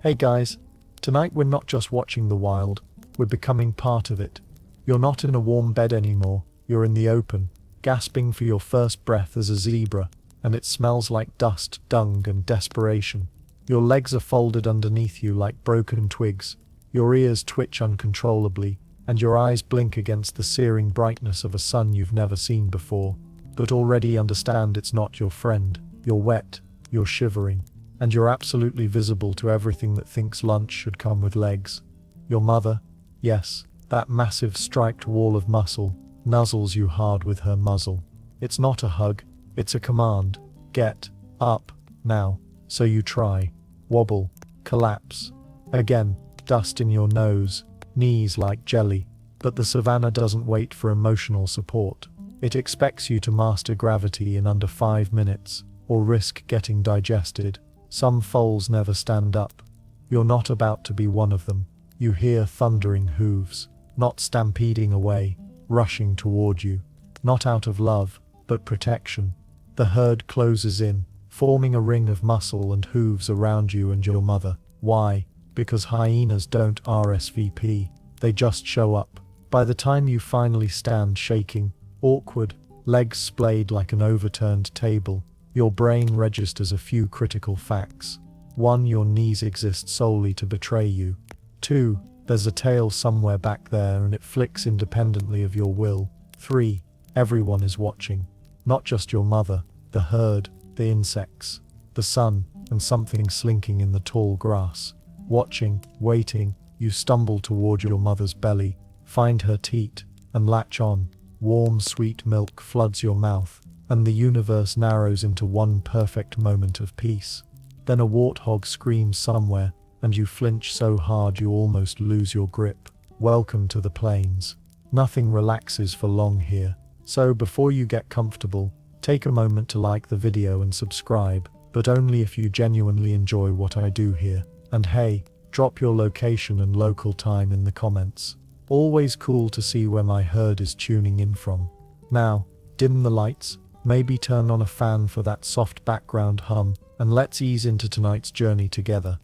Hey guys, tonight we're not just watching the wild, we're becoming part of it. You're not in a warm bed anymore, you're in the open, gasping for your first breath as a zebra, and it smells like dust, dung, and desperation. Your legs are folded underneath you like broken twigs, your ears twitch uncontrollably, and your eyes blink against the searing brightness of a sun you've never seen before, but already understand it's not your friend. You're wet, you're shivering, and you're absolutely visible to everything that thinks lunch should come with legs. Your mother, yes, that massive striped wall of muscle, nuzzles you hard with her muzzle. It's not a hug, it's a command. Get up, now. So you try. Wobble. Collapse. Again, dust in your nose, knees like jelly. But the savannah doesn't wait for emotional support. It expects you to master gravity in under 5 minutes, or risk getting digested. Some foals never stand up. You're not about to be one of them. You hear thundering hooves, not stampeding away, rushing toward you. Not out of love, but protection. The herd closes in, forming a ring of muscle and hooves around you and your mother. Why? Because hyenas don't RSVP, they just show up. By the time you finally stand shaking, awkward, legs splayed like an overturned table, your brain registers a few critical facts. 1. Your knees exist solely to betray you. 2. There's a tail somewhere back there and it flicks independently of your will. 3. Everyone is watching. Not just your mother, the herd, the insects, the sun, and something slinking in the tall grass. Watching, waiting, you stumble toward your mother's belly, find her teat, and latch on. Warm, sweet milk floods your mouth, and the universe narrows into one perfect moment of peace. Then a warthog screams somewhere, and you flinch so hard you almost lose your grip. Welcome to the plains. Nothing relaxes for long here. So before you get comfortable, take a moment to like the video and subscribe, but only if you genuinely enjoy what I do here. And hey, drop your location and local time in the comments. Always cool to see where my herd is tuning in from. Now, dim the lights, maybe turn on a fan for that soft background hum, and let's ease into tonight's journey together.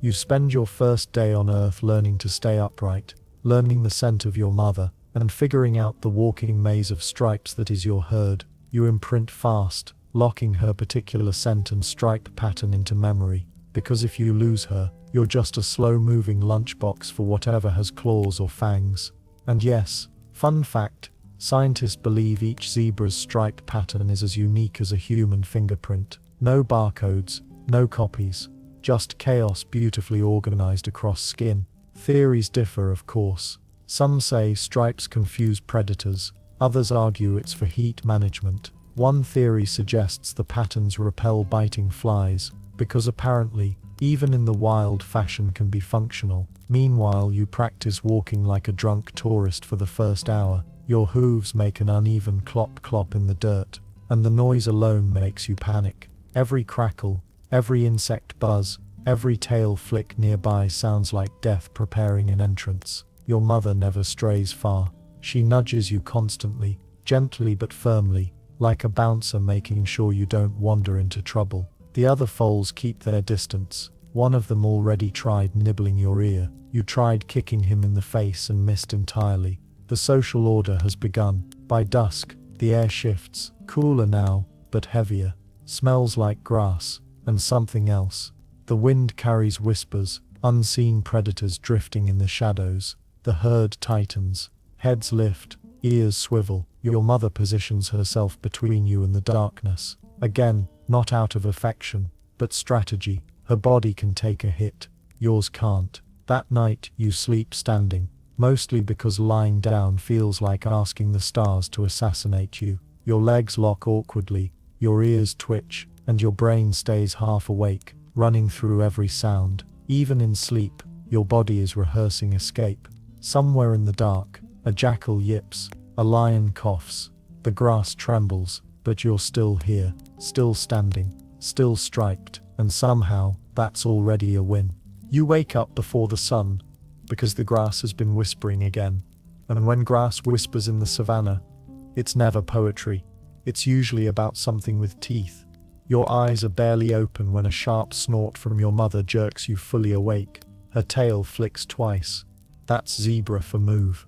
You spend your first day on Earth learning to stay upright, learning the scent of your mother, and figuring out the walking maze of stripes that is your herd. You imprint fast, locking her particular scent and stripe pattern into memory, because if you lose her, you're just a slow-moving lunchbox for whatever has claws or fangs. And yes, fun fact, scientists believe each zebra's stripe pattern is as unique as a human fingerprint. No barcodes, no copies, just chaos beautifully organized across skin. Theories differ, of course. Some say stripes confuse predators, others argue it's for heat management. One theory suggests the patterns repel biting flies, because apparently, even in the wild, fashion can be functional. Meanwhile, you practice walking like a drunk tourist for the first hour. Your hooves make an uneven clop-clop in the dirt, and the noise alone makes you panic. Every crackle, every insect buzz, every tail flick nearby sounds like death preparing an entrance. Your mother never strays far. She nudges you constantly, gently but firmly, like a bouncer making sure you don't wander into trouble. The other foals keep their distance. One of them already tried nibbling your ear. You tried kicking him in the face and missed entirely. The social order has begun. By dusk, the air shifts, cooler now, but heavier. Smells like grass, and something else. The wind carries whispers, unseen predators drifting in the shadows. The herd tightens, heads lift, ears swivel. Your mother positions herself between you and the darkness. Again, not out of affection, but strategy. Her body can take a hit, yours can't. That night, you sleep standing, mostly because lying down feels like asking the stars to assassinate you. Your legs lock awkwardly, your ears twitch, and your brain stays half awake, running through every sound. Even in sleep, your body is rehearsing escape. Somewhere in the dark, a jackal yips, a lion coughs, the grass trembles, but you're still here, still standing, still striped, and somehow, that's already a win. You wake up before the sun, because the grass has been whispering again. And when grass whispers in the savannah, it's never poetry. It's usually about something with teeth. Your eyes are barely open when a sharp snort from your mother jerks you fully awake. Her tail flicks twice. That's zebra for move.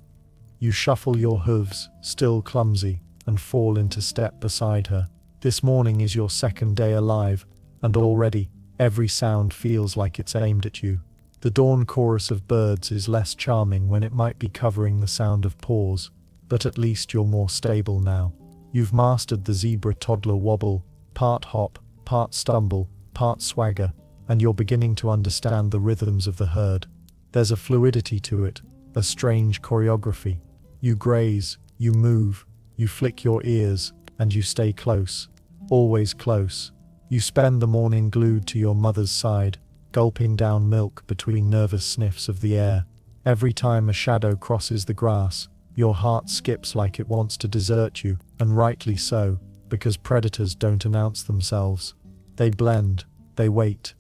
You shuffle your hooves, still clumsy, and fall into step beside her. This morning is your second day alive, and already, every sound feels like it's aimed at you. The dawn chorus of birds is less charming when it might be covering the sound of paws, but at least you're more stable now. You've mastered the zebra toddler wobble, part hop, part stumble, part swagger, and you're beginning to understand the rhythms of the herd. There's a fluidity to it, a strange choreography. You graze, you move, you flick your ears, and you stay close. Always close. You spend the morning glued to your mother's side, gulping down milk between nervous sniffs of the air. Every time a shadow crosses the grass, your heart skips like it wants to desert you, and rightly so, because predators don't announce themselves. They blend, they wait.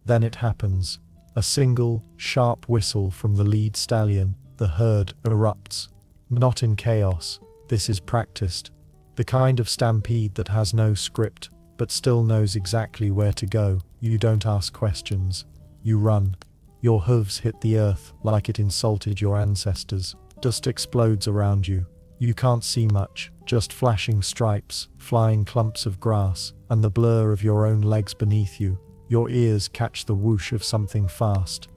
Then it happens. A single, sharp whistle from the lead stallion, the herd erupts. Not in chaos, this is practiced. The kind of stampede that has no script, but still knows exactly where to go. You don't ask questions. You run. Your hooves hit the earth like it insulted your ancestors. Dust explodes around you. You can't see much, just flashing stripes, flying clumps of grass, and the blur of your own legs beneath you. Your ears catch the whoosh of something fast.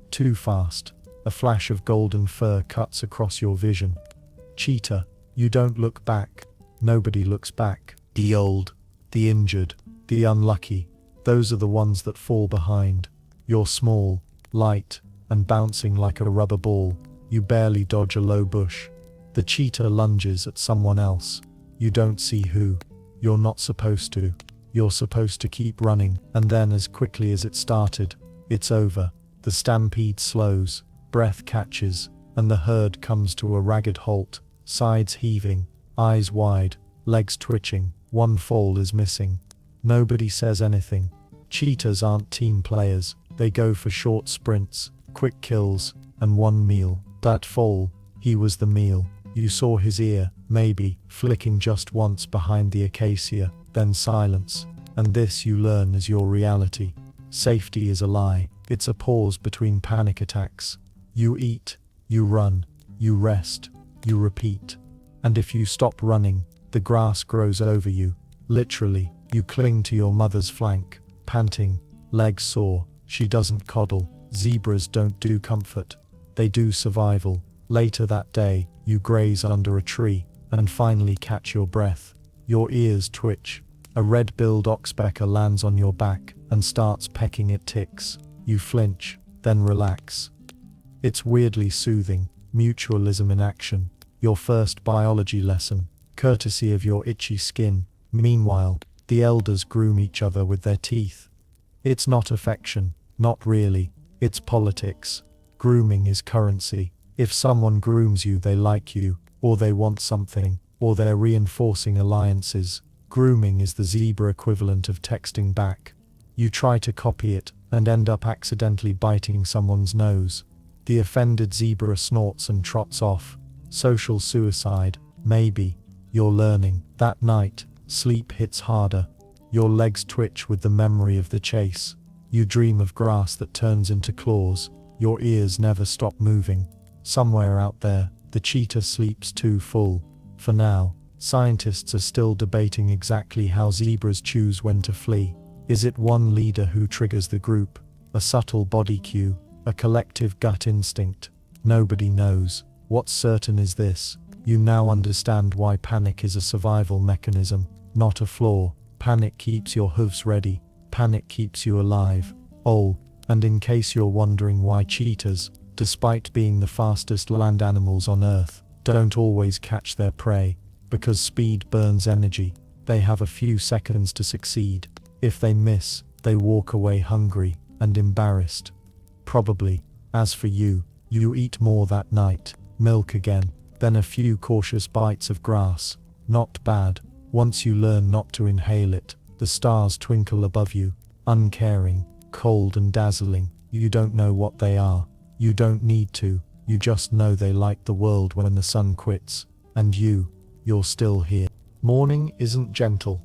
Too fast. A flash of golden fur cuts across your vision. Cheetah. You don't look back. Nobody looks back. The old, the injured, the unlucky. Those are the ones that fall behind. You're small, light, and bouncing like a rubber ball. You barely dodge a low bush. The cheetah lunges at someone else. You don't see who. You're not supposed to. You're supposed to keep running, and then as quickly as it started, it's over. The stampede slows, breath catches, and the herd comes to a ragged halt, sides heaving, eyes wide, legs twitching. One foal is missing. Nobody says anything. Cheetahs aren't team players. They go for short sprints, quick kills, and one meal. That foal, he was the meal. You saw his ear, maybe, flicking just once behind the acacia, then silence. And this you learn is your reality. Safety is a lie. It's a pause between panic attacks. You eat, you run, you rest, you repeat. And if you stop running, the grass grows over you. Literally, you cling to your mother's flank, panting, legs sore. She doesn't coddle. Zebras don't do comfort. They do survival. Later that day, you graze under a tree, and finally catch your breath. Your ears twitch. A red-billed oxpecker lands on your back, and starts pecking at ticks. You flinch, then relax. It's weirdly soothing, mutualism in action. Your first biology lesson, courtesy of your itchy skin. Meanwhile, the elders groom each other with their teeth. It's not affection, not really. It's politics. Grooming is currency. If someone grooms you, they like you, or they want something, or they're reinforcing alliances. Grooming is the zebra equivalent of texting back. You try to copy it, and end up accidentally biting someone's nose. The offended zebra snorts and trots off. Social suicide, maybe. You're learning. That night, sleep hits harder. Your legs twitch with the memory of the chase. You dream of grass that turns into claws. Your ears never stop moving. Somewhere out there, the cheetah sleeps too full. For now, scientists are still debating exactly how zebras choose when to flee. Is it one leader who triggers the group? A subtle body cue? A collective gut instinct? Nobody knows. What's certain is this: you now understand why panic is a survival mechanism, not a flaw. Panic keeps your hooves ready. Panic keeps you alive. Oh, and in case you're wondering why cheetahs, despite being the fastest land animals on Earth, don't always catch their prey, because speed burns energy. They have a few seconds to succeed. If they miss, they walk away hungry and embarrassed. Probably. As for you, you eat more that night, milk again, then a few cautious bites of grass. Not bad. Once you learn not to inhale it, the stars twinkle above you, uncaring, cold and dazzling. You don't know what they are. You don't need to. You just know they light the world when the sun quits. And you're still here. Morning isn't gentle.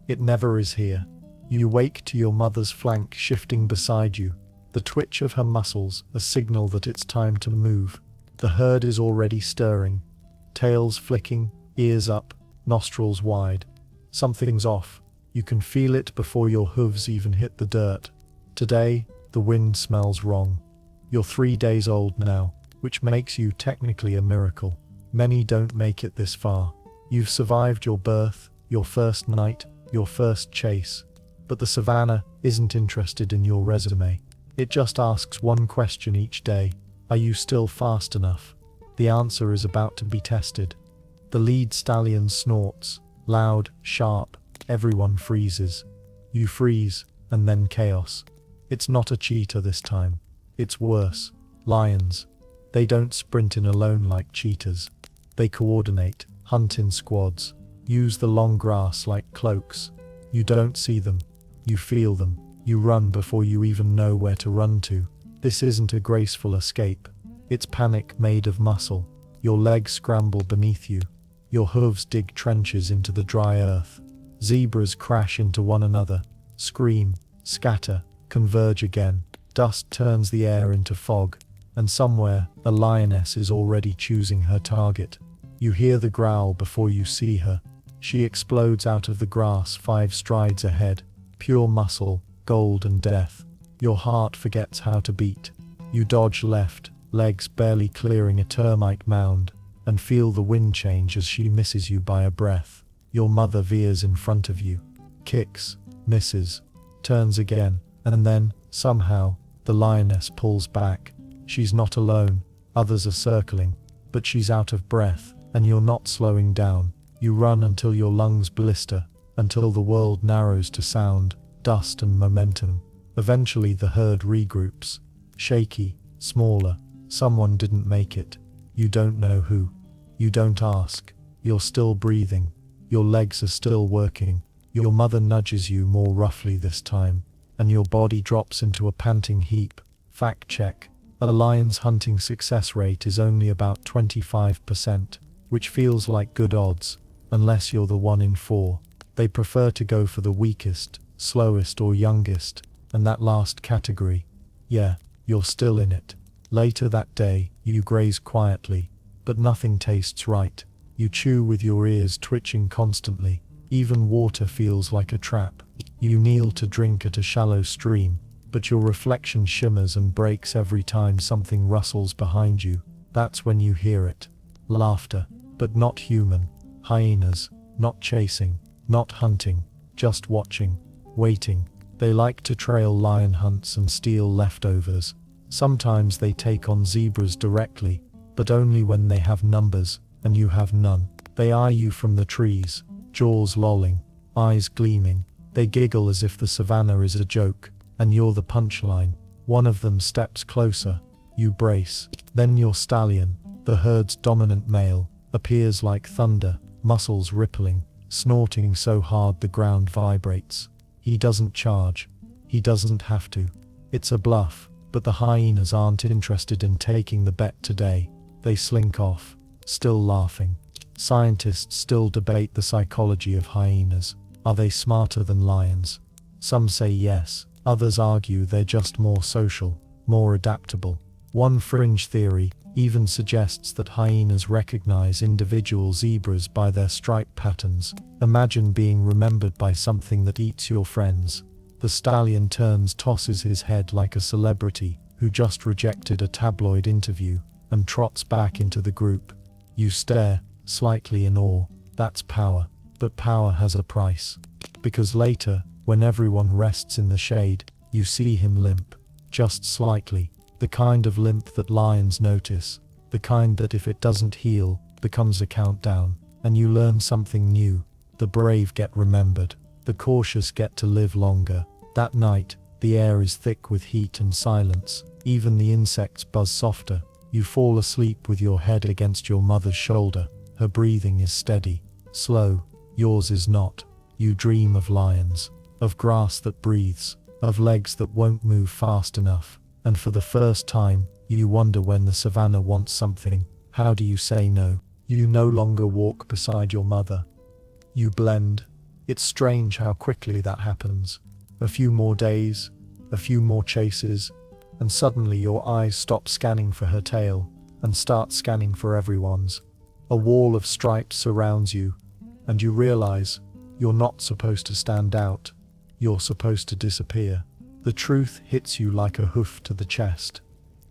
It never is here. You wake to your mother's flank shifting beside you, the twitch of her muscles a signal that it's time to move. The herd is already stirring, tails flicking, ears up, nostrils wide. Something's off. You can feel it before your hooves even hit the dirt. Today, the wind smells wrong. You're 3 days old now, which makes you technically a miracle. Many don't make it this far. You've survived your birth, your first night, your first chase. But the savannah isn't interested in your resume. It just asks one question each day. Are you still fast enough? The answer is about to be tested. The lead stallion snorts, loud, sharp. Everyone freezes. You freeze, and then chaos. It's not a cheetah this time. It's worse. Lions. They don't sprint in alone like cheetahs. They coordinate, hunt in squads, use the long grass like cloaks. You don't see them. You feel them. You run before you even know where to run to. This isn't a graceful escape. It's panic made of muscle. Your legs scramble beneath you. Your hooves dig trenches into the dry earth. Zebras crash into one another, scream, scatter, converge again. Dust turns the air into fog, and somewhere, a lioness is already choosing her target. You hear the growl before you see her. She explodes out of the grass 5 strides ahead. Pure muscle, gold and death. Your heart forgets how to beat. You dodge left, legs barely clearing a termite mound, and feel the wind change as she misses you by a breath. Your mother veers in front of you, kicks, misses, turns again, and then, somehow, the lioness pulls back. She's not alone, others are circling, but she's out of breath, and you're not slowing down. You run until your lungs blister, until the world narrows to sound, dust and momentum. Eventually the herd regroups. Shaky, smaller, someone didn't make it. You don't know who. You don't ask. You're still breathing. Your legs are still working. Your mother nudges you more roughly this time, and your body drops into a panting heap. Fact check. A lion's hunting success rate is only about 25%, which feels like good odds, unless you're the 1 in 4. They prefer to go for the weakest, slowest or youngest, and that last category. Yeah, you're still in it. Later that day, you graze quietly, but nothing tastes right. You chew with your ears twitching constantly. Even water feels like a trap. You kneel to drink at a shallow stream, but your reflection shimmers and breaks every time something rustles behind you. That's when you hear it. Laughter, but not human. Hyenas, not chasing, not hunting, just watching, waiting. They like to trail lion hunts and steal leftovers. Sometimes they take on zebras directly, but only when they have numbers, and you have none. They eye you from the trees, jaws lolling, eyes gleaming. They giggle as if the savannah is a joke, and you're the punchline. One of them steps closer. You brace. Then your stallion, the herd's dominant male, appears like thunder, muscles rippling, snorting so hard the ground vibrates. He doesn't charge. He doesn't have to. It's a bluff, but the hyenas aren't interested in taking the bet today. They slink off, still laughing. Scientists still debate the psychology of hyenas. Are they smarter than lions? Some say yes, others argue they're just more social, more adaptable. One fringe theory even suggests that hyenas recognize individual zebras by their stripe patterns. Imagine being remembered by something that eats your friends. The stallion turns, tosses his head like a celebrity who just rejected a tabloid interview, and trots back into the group. You stare, slightly in awe. That's power. But power has a price. Because later, when everyone rests in the shade, you see him limp. Just slightly. The kind of limp that lions notice. The kind that if it doesn't heal, becomes a countdown. And you learn something new. The brave get remembered. The cautious get to live longer. That night, the air is thick with heat and silence. Even the insects buzz softer. You fall asleep with your head against your mother's shoulder. Her breathing is steady, slow. Yours is not. You dream of lions, of grass that breathes, of legs that won't move fast enough. And for the first time, you wonder when the savannah wants something. How do you say no? You no longer walk beside your mother. You blend. It's strange how quickly that happens. A few more days, a few more chases, and suddenly your eyes stop scanning for her tail and start scanning for everyone's. A wall of stripes surrounds you, and you realize you're not supposed to stand out. You're supposed to disappear. The truth hits you like a hoof to the chest.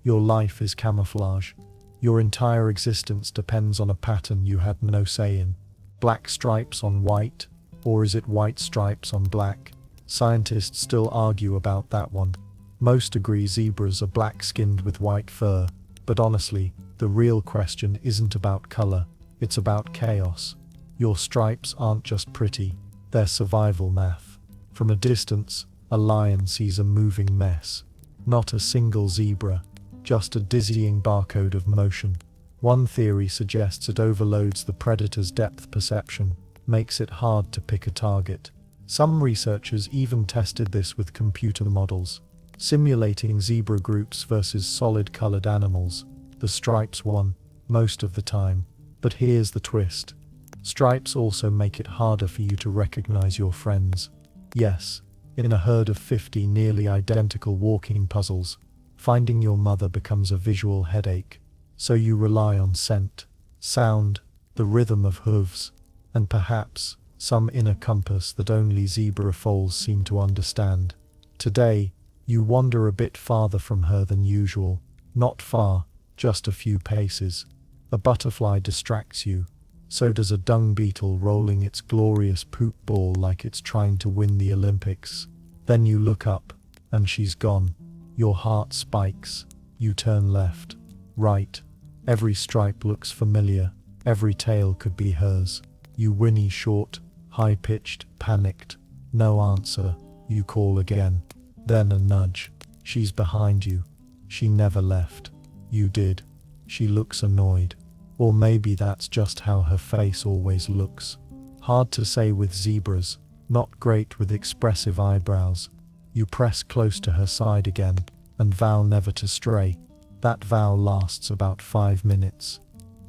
Your life is camouflage. Your entire existence depends on a pattern you had no say in. Black stripes on white, or is it white stripes on black? Scientists still argue about that one. Most agree zebras are black-skinned with white fur, but honestly, the real question isn't about color, it's about chaos. Your stripes aren't just pretty, they're survival math. From a distance, a lion sees a moving mess. Not a single zebra, just a dizzying barcode of motion. One theory suggests it overloads the predator's depth perception, makes it hard to pick a target. Some researchers even tested this with computer models, simulating zebra groups versus solid-colored animals. The stripes won, most of the time. But here's the twist. Stripes also make it harder for you to recognize your friends. Yes, in a herd of 50 nearly identical walking puzzles, finding your mother becomes a visual headache. So you rely on scent, sound, the rhythm of hooves, and perhaps some inner compass that only zebra foals seem to understand. Today, you wander a bit farther from her than usual. Not far, just a few paces. A butterfly distracts you. So does a dung beetle rolling its glorious poop ball like it's trying to win the Olympics. Then you look up, and she's gone. Your heart spikes. You turn left, right. Every stripe looks familiar. Every tail could be hers. You whinny short, high-pitched, panicked. No answer. You call again. Then a nudge. She's behind you. She never left. You did. She looks annoyed. Or maybe that's just how her face always looks. Hard to say with zebras, not great with expressive eyebrows. You press close to her side again, and vow never to stray. That vow lasts about 5 minutes.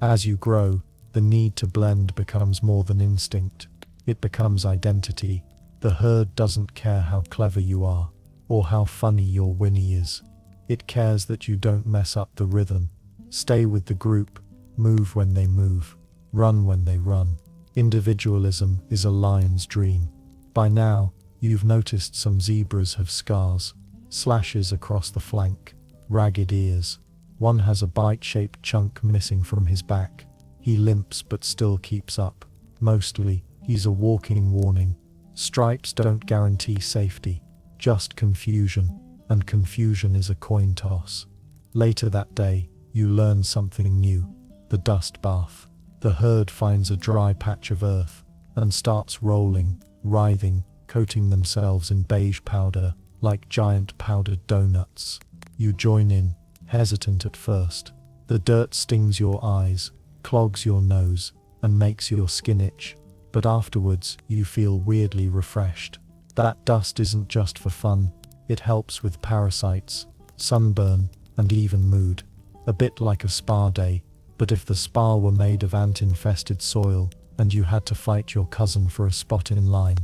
As you grow, the need to blend becomes more than instinct. It becomes identity. The herd doesn't care how clever you are, or how funny your whinny is. It cares that you don't mess up the rhythm. Stay with the group, move when they move, run when they run. Individualism is a lion's dream. By now, you've noticed some zebras have scars, slashes across the flank, ragged ears. One has a bite-shaped chunk missing from his back. He limps but still keeps up. Mostly, he's a walking warning. Stripes don't guarantee safety, just confusion, and confusion is a coin toss. Later that day, you learn something new. The dust bath. The herd finds a dry patch of earth and starts rolling, writhing, coating themselves in beige powder, like giant powdered donuts. You join in, hesitant at first. The dirt stings your eyes, clogs your nose, and makes your skin itch. But afterwards, you feel weirdly refreshed. That dust isn't just for fun. It helps with parasites, sunburn, and even mood. A bit like a spa day. But if the spa were made of ant-infested soil, and you had to fight your cousin for a spot in line.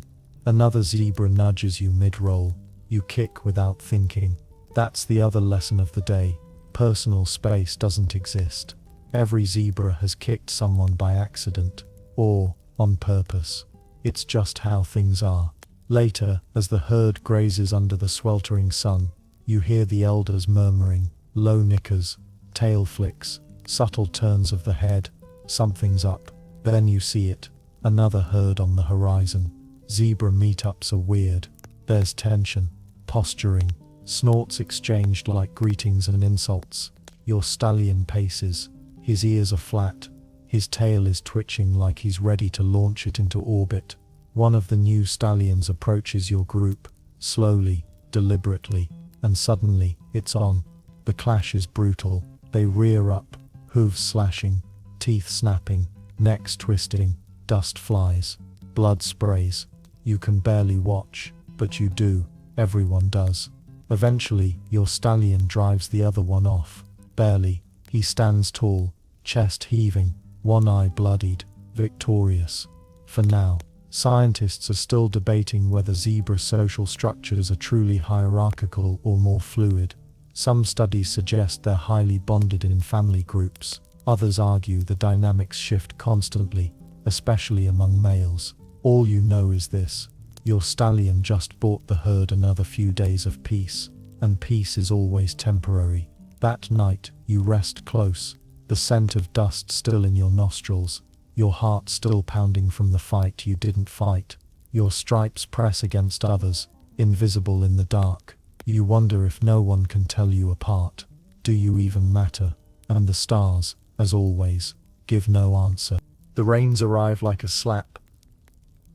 Another zebra nudges you mid-roll. You kick without thinking. That's the other lesson of the day. Personal space doesn't exist. Every zebra has kicked someone by accident, or on purpose. It's just how things are. Later, as the herd grazes under the sweltering sun, you hear the elders murmuring, low nickers, tail flicks, subtle turns of the head. Something's up. Then you see it. Another herd on the horizon. Zebra meetups are weird. There's tension, posturing, snorts exchanged like greetings and insults. Your stallion paces. His ears are flat. His tail is twitching like he's ready to launch it into orbit. One of the new stallions approaches your group, slowly, deliberately, and suddenly, it's on. The clash is brutal. They rear up, hooves slashing, teeth snapping, necks twisting, dust flies, blood sprays. You can barely watch, but you do. Everyone does. Eventually, your stallion drives the other one off. Barely. He stands tall, chest heaving, one eye bloodied, victorious. For now. Scientists are still debating whether zebra social structures are truly hierarchical or more fluid. Some studies suggest they're highly bonded in family groups. Others argue the dynamics shift constantly, especially among males. All you know is this: your stallion just bought the herd another few days of peace, and peace is always temporary. That night, you rest close, the scent of dust still in your nostrils, your heart still pounding from the fight you didn't fight. Your stripes press against others, invisible in the dark. You wonder if no one can tell you apart. Do you even matter? And the stars, as always, give no answer. The rains arrive like a slap.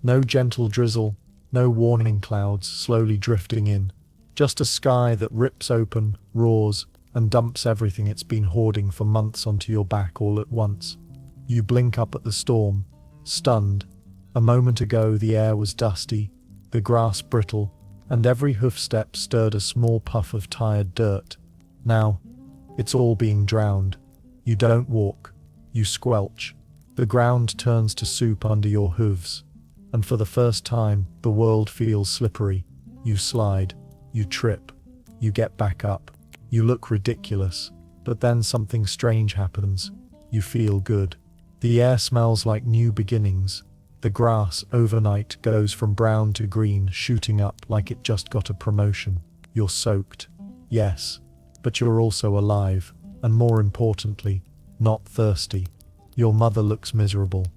No gentle drizzle, no warning clouds slowly drifting in. Just a sky that rips open, roars, and dumps everything it's been hoarding for months onto your back all at once. You blink up at the storm, stunned. A moment ago the air was dusty, the grass brittle, and every hoofstep stirred a small puff of tired dirt. Now, it's all being drowned. You don't walk, you squelch. The ground turns to soup under your hooves, and for the first time, the world feels slippery. You slide, you trip, you get back up. You look ridiculous, but then something strange happens. You feel good. The air smells like new beginnings. The grass overnight goes from brown to green, shooting up like it just got a promotion. You're soaked. Yes, but you're also alive, and more importantly, not thirsty. Your mother looks miserable.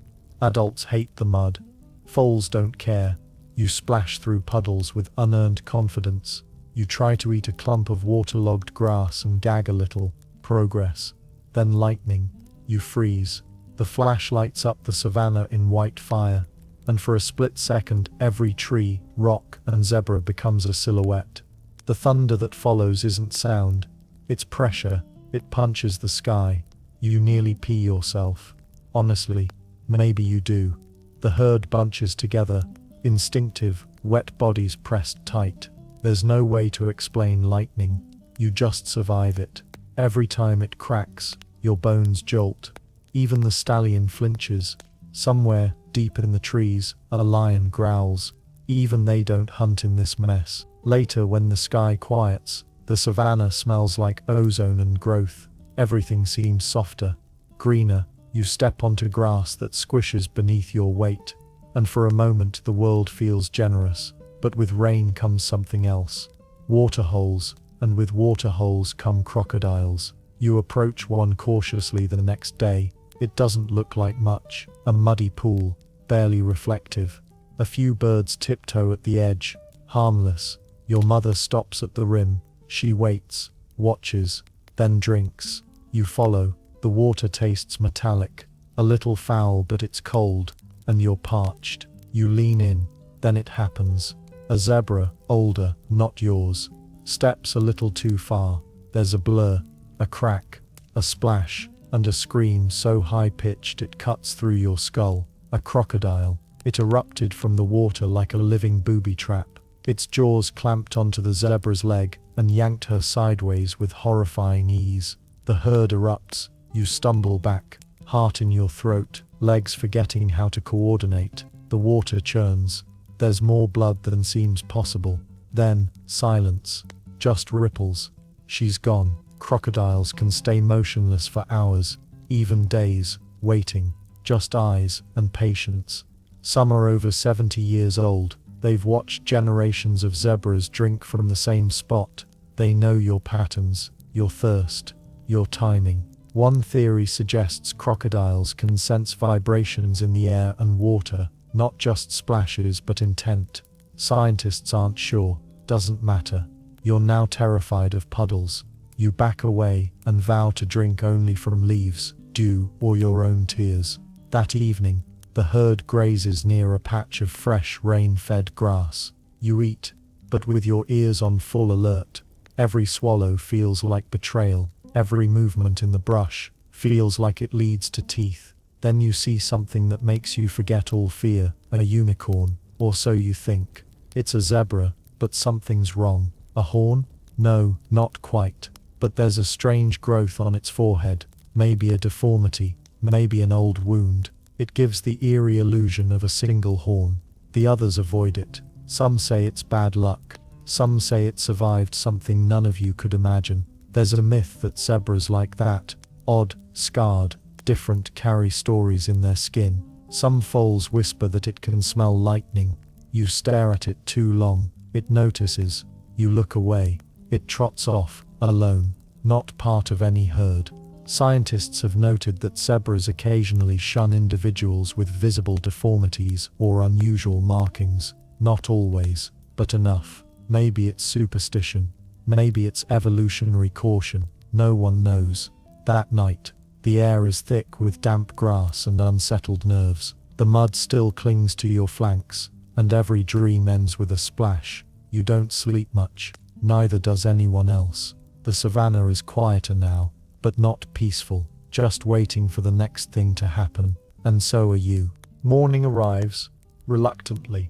Adults hate the mud. Foals don't care. You splash through puddles with unearned confidence. You try to eat a clump of waterlogged grass and gag a little. Progress. Then lightning. You freeze. The flash lights up the savannah in white fire, and for a split second every tree, rock, and zebra becomes a silhouette. The thunder that follows isn't sound, it's pressure. It punches the sky. You nearly pee yourself. Honestly, maybe you do. The herd bunches together, instinctive, wet bodies pressed tight. There's no way to explain lightning. You just survive it. Every time it cracks, your bones jolt. Even the stallion flinches. Somewhere, deep in the trees, a lion growls. Even they don't hunt in this mess. Later, when the sky quiets, the savannah smells like ozone and growth. Everything seems softer, greener. You step onto grass that squishes beneath your weight, and for a moment the world feels generous. But with rain comes something else. Waterholes, and with waterholes come crocodiles. You approach one cautiously the next day. It doesn't look like much. A muddy pool, barely reflective. A few birds tiptoe at the edge, harmless. Your mother stops at the rim. She waits, watches, then drinks. You follow. The water tastes metallic, a little foul, but it's cold, and you're parched. You lean in. Then it happens. A zebra, older, not yours, steps a little too far. There's a blur, a crack, a splash, and a scream so high-pitched it cuts through your skull. A crocodile. It erupted from the water like a living booby trap. Its jaws clamped onto the zebra's leg and yanked her sideways with horrifying ease. The herd erupts. You stumble back, heart in your throat, legs forgetting how to coordinate. The water churns. There's more blood than seems possible. Then, silence. Just ripples. She's gone. Crocodiles can stay motionless for hours, even days, waiting. Just eyes and patience. Some are over 70 years old. They've watched generations of zebras drink from the same spot. They know your patterns, your thirst, your timing. One theory suggests crocodiles can sense vibrations in the air and water, not just splashes but intent. Scientists aren't sure. Doesn't matter. You're now terrified of puddles. You back away and vow to drink only from leaves, dew, or your own tears. That evening, the herd grazes near a patch of fresh, rain-fed grass. You eat, but with your ears on full alert. Every swallow feels like betrayal. Every movement in the brush feels like it leads to teeth. Then you see something that makes you forget all fear. A unicorn, or so you think. It's a zebra, but something's wrong. A horn? No, not quite. But there's a strange growth on its forehead. Maybe a deformity, maybe an old wound. It gives the eerie illusion of a single horn. The others avoid it. Some say it's bad luck. Some say it survived something none of you could imagine. There's a myth that zebras like that, odd, scarred, different, carry stories in their skin. Some foals whisper that it can smell lightning. You stare at it too long. It notices. You look away. It trots off, alone, not part of any herd. Scientists have noted that zebras occasionally shun individuals with visible deformities or unusual markings. Not always, but enough. Maybe it's superstition. Maybe it's evolutionary caution. No one knows. That night, the air is thick with damp grass and unsettled nerves. The mud still clings to your flanks, and every dream ends with a splash. You don't sleep much. Neither does anyone else. The savannah is quieter now, but not peaceful, just waiting for the next thing to happen. And so are you. Morning arrives, reluctantly.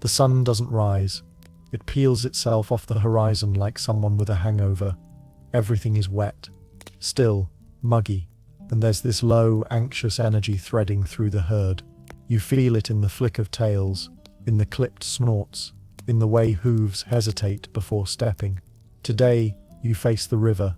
The sun doesn't rise. It peels itself off the horizon like someone with a hangover. Everything is wet, still, muggy, and there's this low, anxious energy threading through the herd. You feel it in the flick of tails, in the clipped snorts, in the way hooves hesitate before stepping. Today, you face the river.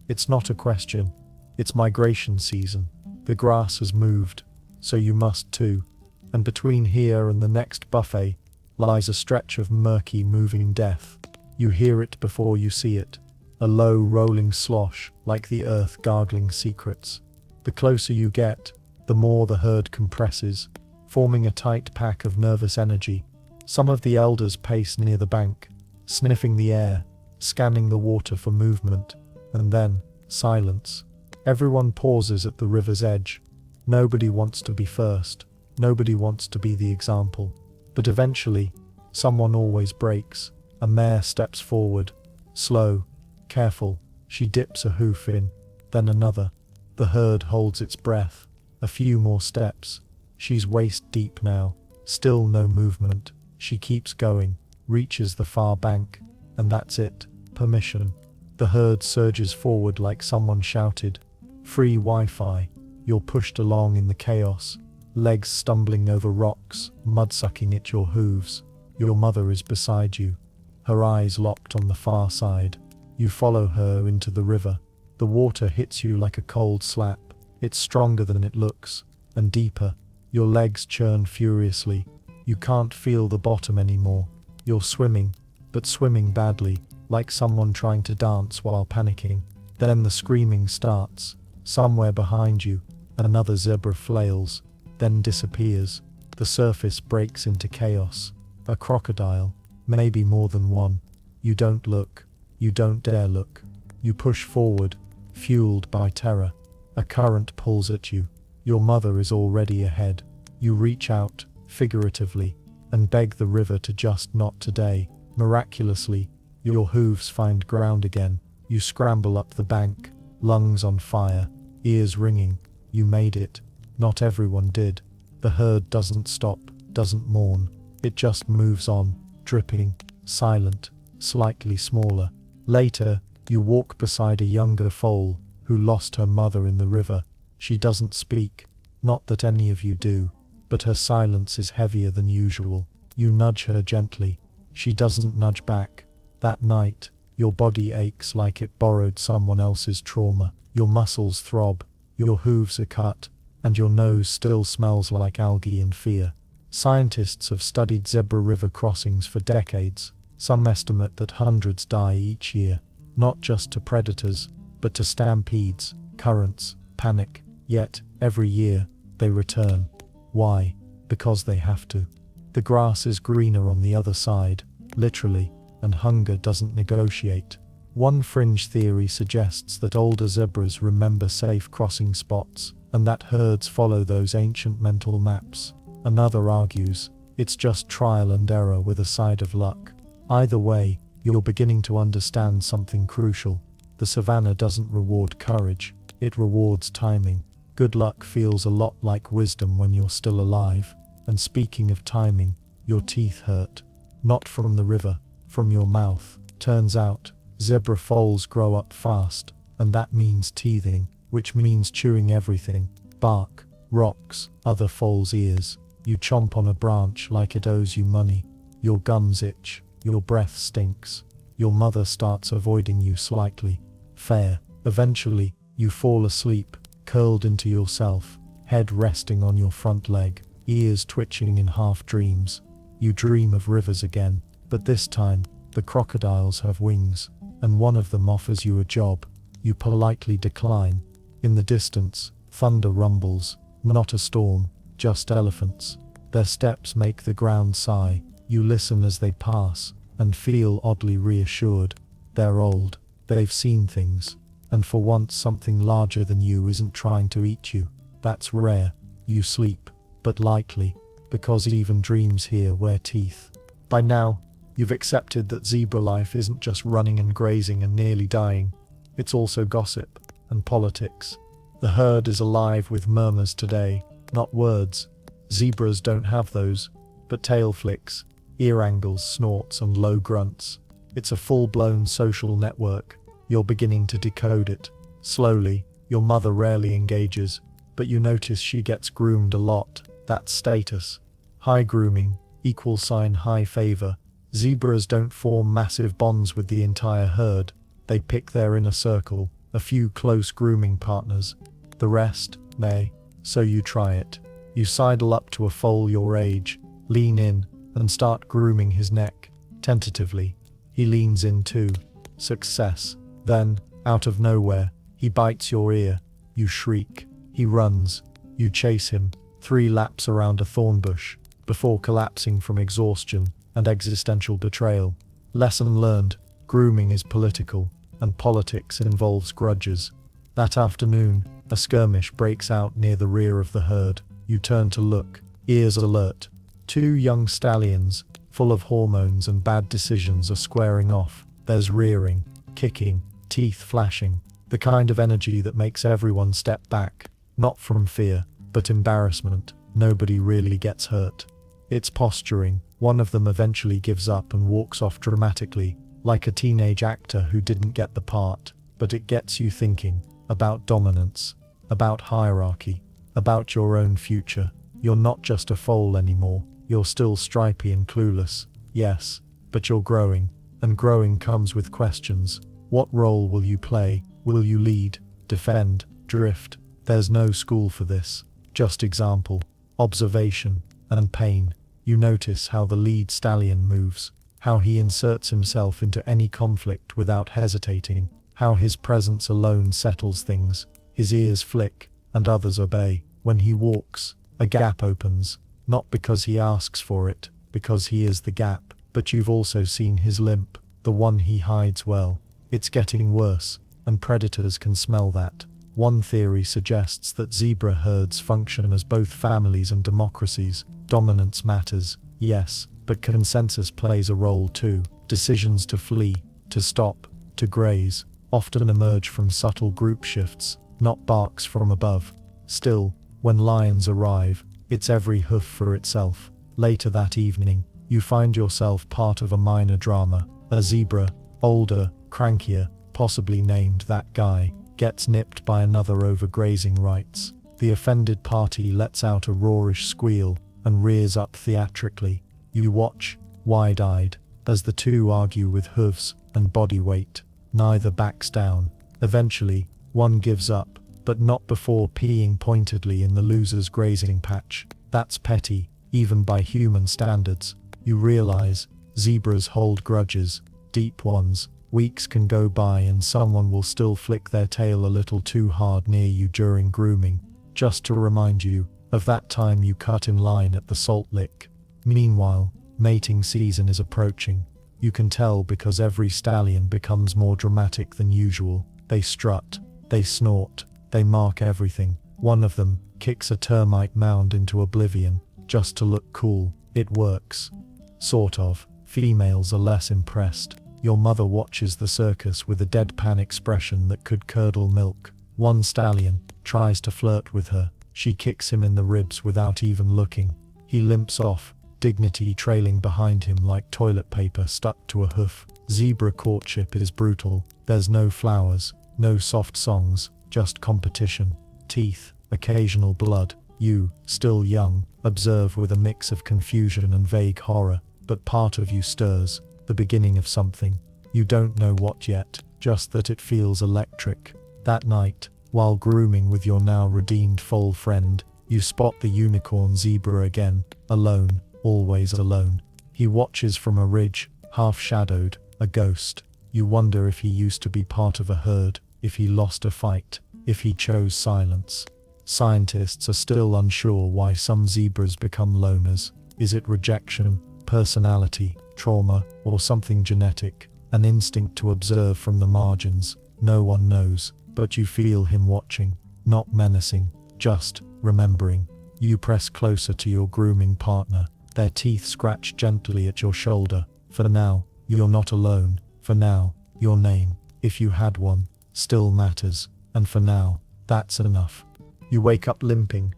It's not a question. It's migration season. The grass has moved, so you must too. And between here and the next buffet lies a stretch of murky, moving death. You hear it before you see it. A low, rolling slosh, like the earth gargling secrets. The closer you get, the more the herd compresses, forming a tight pack of nervous energy. Some of the elders pace near the bank, sniffing the air, scanning the water for movement, and then, silence. Everyone pauses at the river's edge. Nobody wants to be first. Nobody wants to be the example. But eventually, someone always breaks. A mare steps forward, slow, careful. She dips a hoof in, then another. The herd holds its breath. A few more steps. She's waist deep now. Still no movement. She keeps going, reaches the far bank, and that's it. Permission. The herd surges forward like someone shouted. Free Wi-Fi. You're pushed along in the chaos. Legs stumbling over rocks, mud sucking at your hooves. Your mother is beside you, her eyes locked on the far side. You follow her into the river. The water hits you like a cold slap. It's stronger than it looks, and deeper. Your legs churn furiously. You can't feel the bottom anymore. You're swimming, but swimming badly, like someone trying to dance while panicking. Then the screaming starts. Somewhere behind you, another zebra flails, then disappears. The surface breaks into chaos. A crocodile, maybe more than one. You don't look. You don't dare look. You push forward, fueled by terror. A current pulls at you. Your mother is already ahead. You reach out, figuratively, and beg the river to just not today. Miraculously, your hooves find ground again. You scramble up the bank, lungs on fire, ears ringing. You made it. Not everyone did. The herd doesn't stop, doesn't mourn. It just moves on, dripping, silent, slightly smaller. Later, you walk beside a younger foal who lost her mother in the river. She doesn't speak. Not that any of you do, but her silence is heavier than usual. You nudge her gently. She doesn't nudge back. That night, your body aches like it borrowed someone else's trauma. Your muscles throb, your hooves are cut, and your nose still smells like algae and fear. Scientists have studied zebra river crossings for decades. Some estimate that hundreds die each year, not just to predators, but to stampedes, currents, panic. Yet, every year, they return. Why? Because they have to. The grass is greener on the other side, literally, and hunger doesn't negotiate. One fringe theory suggests that older zebras remember safe crossing spots, and that herds follow those ancient mental maps. Another argues, it's just trial and error with a side of luck. Either way, you're beginning to understand something crucial. The savannah doesn't reward courage, it rewards timing. Good luck feels a lot like wisdom when you're still alive. And speaking of timing, your teeth hurt. Not from the river, from your mouth. Turns out, zebra foals grow up fast, and that means teething, which means chewing everything. Bark, rocks, other foals' ears. You chomp on a branch like it owes you money. Your gums itch, your breath stinks. Your mother starts avoiding you slightly. Fair. Eventually, you fall asleep, curled into yourself, head resting on your front leg, ears twitching in half dreams. You dream of rivers again, but this time, the crocodiles have wings, and one of them offers you a job. You politely decline. In the distance, thunder rumbles, not a storm, just elephants. Their steps make the ground sigh. You listen as they pass, and feel oddly reassured. They're old, they've seen things, and for once something larger than you isn't trying to eat you. That's rare. You sleep, but lightly, because even dreams here wear teeth. By now, you've accepted that zebra life isn't just running and grazing and nearly dying. It's also gossip and politics. The herd is alive with murmurs today, not words. Zebras don't have those, but tail flicks, ear angles, snorts, and low grunts. It's a full-blown social network. You're beginning to decode it. Slowly, your mother rarely engages, but you notice she gets groomed a lot. That's status. High grooming, =high favor. Zebras don't form massive bonds with the entire herd. They pick their inner circle, a few close grooming partners. The rest, may. So you try it. You sidle up to a foal your age, lean in, and start grooming his neck. Tentatively, he leans in too. Success. Then, out of nowhere, he bites your ear. You shriek. He runs. You chase him, 3 laps around a thorn bush, before collapsing from exhaustion and existential betrayal. Lesson learned: grooming is political, and politics involves grudges. That afternoon, a skirmish breaks out near the rear of the herd. You turn to look, ears alert. 2 young stallions, full of hormones and bad decisions, are squaring off. There's rearing, kicking, teeth flashing, the kind of energy that makes everyone step back, not from fear, but embarrassment. Nobody really gets hurt. It's posturing. One of them eventually gives up and walks off dramatically, like a teenage actor who didn't get the part. But it gets you thinking about dominance, about hierarchy, about your own future. You're not just a foal anymore. You're still stripy and clueless, yes, but you're growing, and growing comes with questions. What role will you play? Will you lead, defend, drift? There's no school for this, just example, observation, and pain. You notice how the lead stallion moves, how he inserts himself into any conflict without hesitating, how his presence alone settles things. His ears flick, and others obey. When he walks, a gap opens, not because he asks for it, because he is the gap. But you've also seen his limp, the one he hides well. It's getting worse, and predators can smell that. One theory suggests that zebra herds function as both families and democracies. Dominance matters, yes, but consensus plays a role too. Decisions to flee, to stop, to graze, often emerge from subtle group shifts, not barks from above. Still, when lions arrive, it's every hoof for itself. Later that evening, you find yourself part of a minor drama. A zebra, older, crankier, possibly named that guy, gets nipped by another over grazing rights. The offended party lets out a roarish squeal and rears up theatrically. You watch, wide-eyed, as the two argue with hooves and body weight. Neither backs down. Eventually, one gives up, but not before peeing pointedly in the loser's grazing patch. That's petty, even by human standards. You realize, zebras hold grudges, deep ones. Weeks can go by and someone will still flick their tail a little too hard near you during grooming, just to remind you of that time you cut in line at the salt lick. Meanwhile, mating season is approaching. You can tell because every stallion becomes more dramatic than usual. They strut, they snort, they mark everything. One of them kicks a termite mound into oblivion, just to look cool. It works. Sort of. Females are less impressed. Your mother watches the circus with a deadpan expression that could curdle milk. One stallion tries to flirt with her. She kicks him in the ribs without even looking. He limps off, dignity trailing behind him like toilet paper stuck to a hoof. Zebra courtship is brutal. There's no flowers, no soft songs, just competition, teeth, occasional blood. You, still young, observe with a mix of confusion and vague horror, but part of you stirs, the beginning of something. You don't know what yet, just that it feels electric. That night, while grooming with your now redeemed foal friend, you spot the unicorn zebra again, alone, always alone. He watches from a ridge, half-shadowed, a ghost. You wonder if he used to be part of a herd, if he lost a fight, if he chose silence. Scientists are still unsure why some zebras become loners. Is it rejection, personality, trauma, or something genetic? An instinct to observe from the margins. No one knows, but you feel him watching, not menacing, just remembering. You press closer to your grooming partner. Their teeth scratch gently at your shoulder. For now, you're not alone. For now, your name, if you had one, still matters. And for now, that's enough. You wake up limping.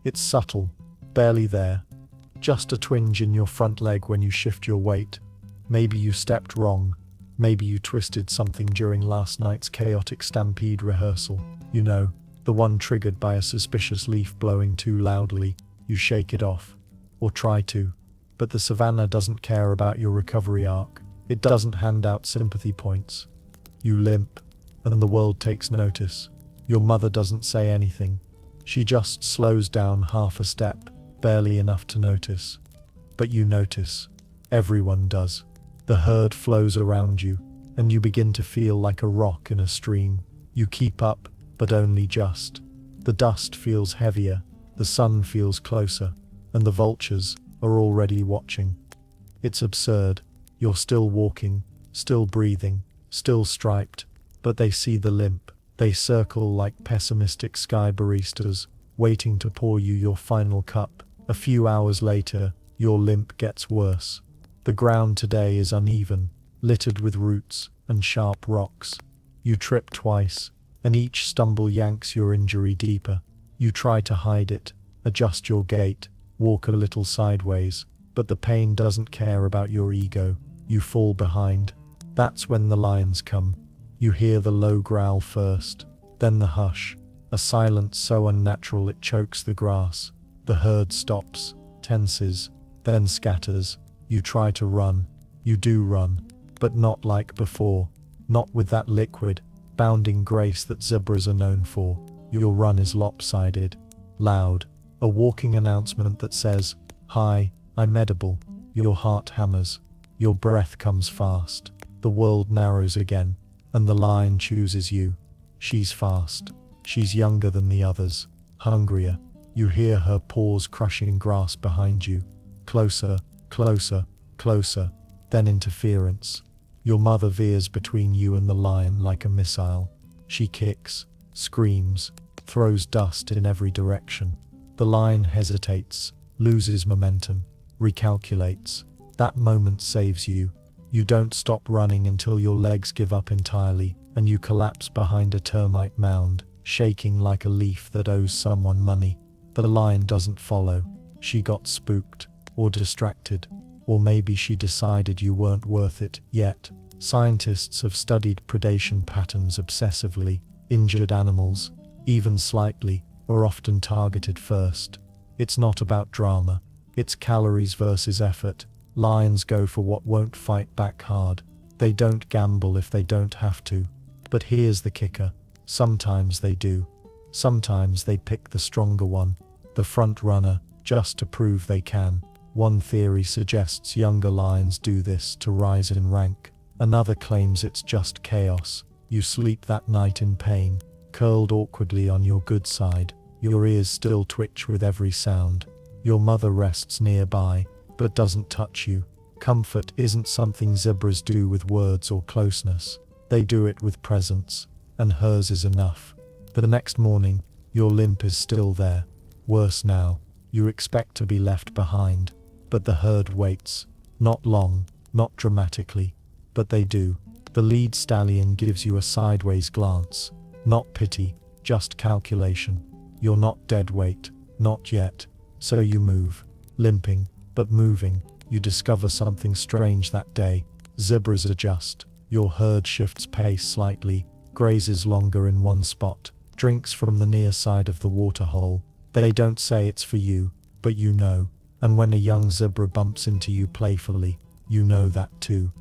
It's subtle, barely there. Just a twinge in your front leg when you shift your weight. Maybe you stepped wrong. Maybe you twisted something during last night's chaotic stampede rehearsal. You know, the one triggered by a suspicious leaf blowing too loudly. You shake it off. Or try to. But the savannah doesn't care about your recovery arc. It doesn't hand out sympathy points. You limp, and the world takes notice. Your mother doesn't say anything. She just slows down half a step, barely enough to notice. But you notice. Everyone does. The herd flows around you, and you begin to feel like a rock in a stream. You keep up, but only just. The dust feels heavier, the sun feels closer, and the vultures are already watching. It's absurd. You're still walking, still breathing, still striped, but they see the limp. They circle like pessimistic sky baristas, waiting to pour you your final cup. A few hours later, your limp gets worse. The ground today is uneven, littered with roots and sharp rocks. You trip twice, and each stumble yanks your injury deeper. You try to hide it, adjust your gait, walk a little sideways, but the pain doesn't care about your ego. You fall behind. That's when the lions come. You hear the low growl first, then the hush, a silence so unnatural it chokes the grass. The herd stops, tenses, then scatters. You try to run. You do run, but not like before. Not with that liquid, bounding grace that zebras are known for. Your run is lopsided, loud, a walking announcement that says, "Hi, I'm edible." Your heart hammers. Your breath comes fast. The world narrows again, and the lion chooses you. She's fast. She's younger than the others, hungrier. You hear her paws crushing grass behind you. Closer, closer, closer, then interference. Your mother veers between you and the lion like a missile. She kicks, screams, throws dust in every direction. The lion hesitates, loses momentum, recalculates. That moment saves you. You don't stop running until your legs give up entirely, and you collapse behind a termite mound, shaking like a leaf that owes someone money. The lion doesn't follow. She got spooked, or distracted, or maybe she decided you weren't worth it yet. Scientists have studied predation patterns obsessively. Injured animals, even slightly, are often targeted first. It's not about drama. It's calories versus effort. Lions go for what won't fight back hard. They don't gamble if they don't have to. But here's the kicker. Sometimes they do. Sometimes they pick the stronger one, the front runner, just to prove they can. One theory suggests younger lions do this to rise in rank. Another claims it's just chaos. You sleep that night in pain, curled awkwardly on your good side. Your ears still twitch with every sound. Your mother rests nearby, but doesn't touch you. Comfort isn't something zebras do with words or closeness. They do it with presence, and hers is enough. The next morning, your limp is still there. Worse now, you expect to be left behind. But the herd waits. Not long, not dramatically, but they do. The lead stallion gives you a sideways glance. Not pity, just calculation. You're not dead weight, not yet. So you move, limping, but moving. You discover something strange that day. Zebras adjust. Your herd shifts pace slightly, grazes longer in one spot, drinks from the near side of the waterhole. They don't say it's for you, but you know. And when a young zebra bumps into you playfully, you know that too.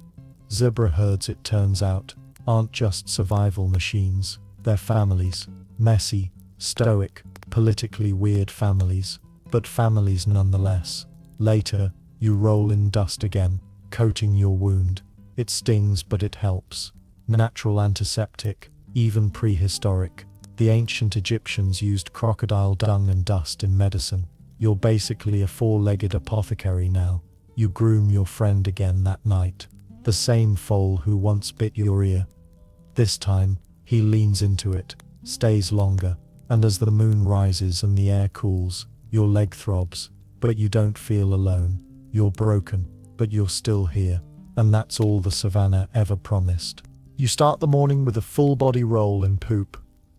Zebra herds, it turns out, aren't just survival machines. They're families. Messy, stoic, politically weird families, but families nonetheless. Later, you roll in dust again, coating your wound. It stings, but it helps. Natural antiseptic, even prehistoric. The ancient Egyptians used crocodile dung and dust in medicine. You're basically a four-legged apothecary now. You groom your friend again that night. The same foal who once bit your ear. This time, he leans into it, stays longer, and as the moon rises and the air cools, your leg throbs, but you don't feel alone. You're broken, but you're still here. And that's all the savannah ever promised. You start the morning with a full-body roll in poop,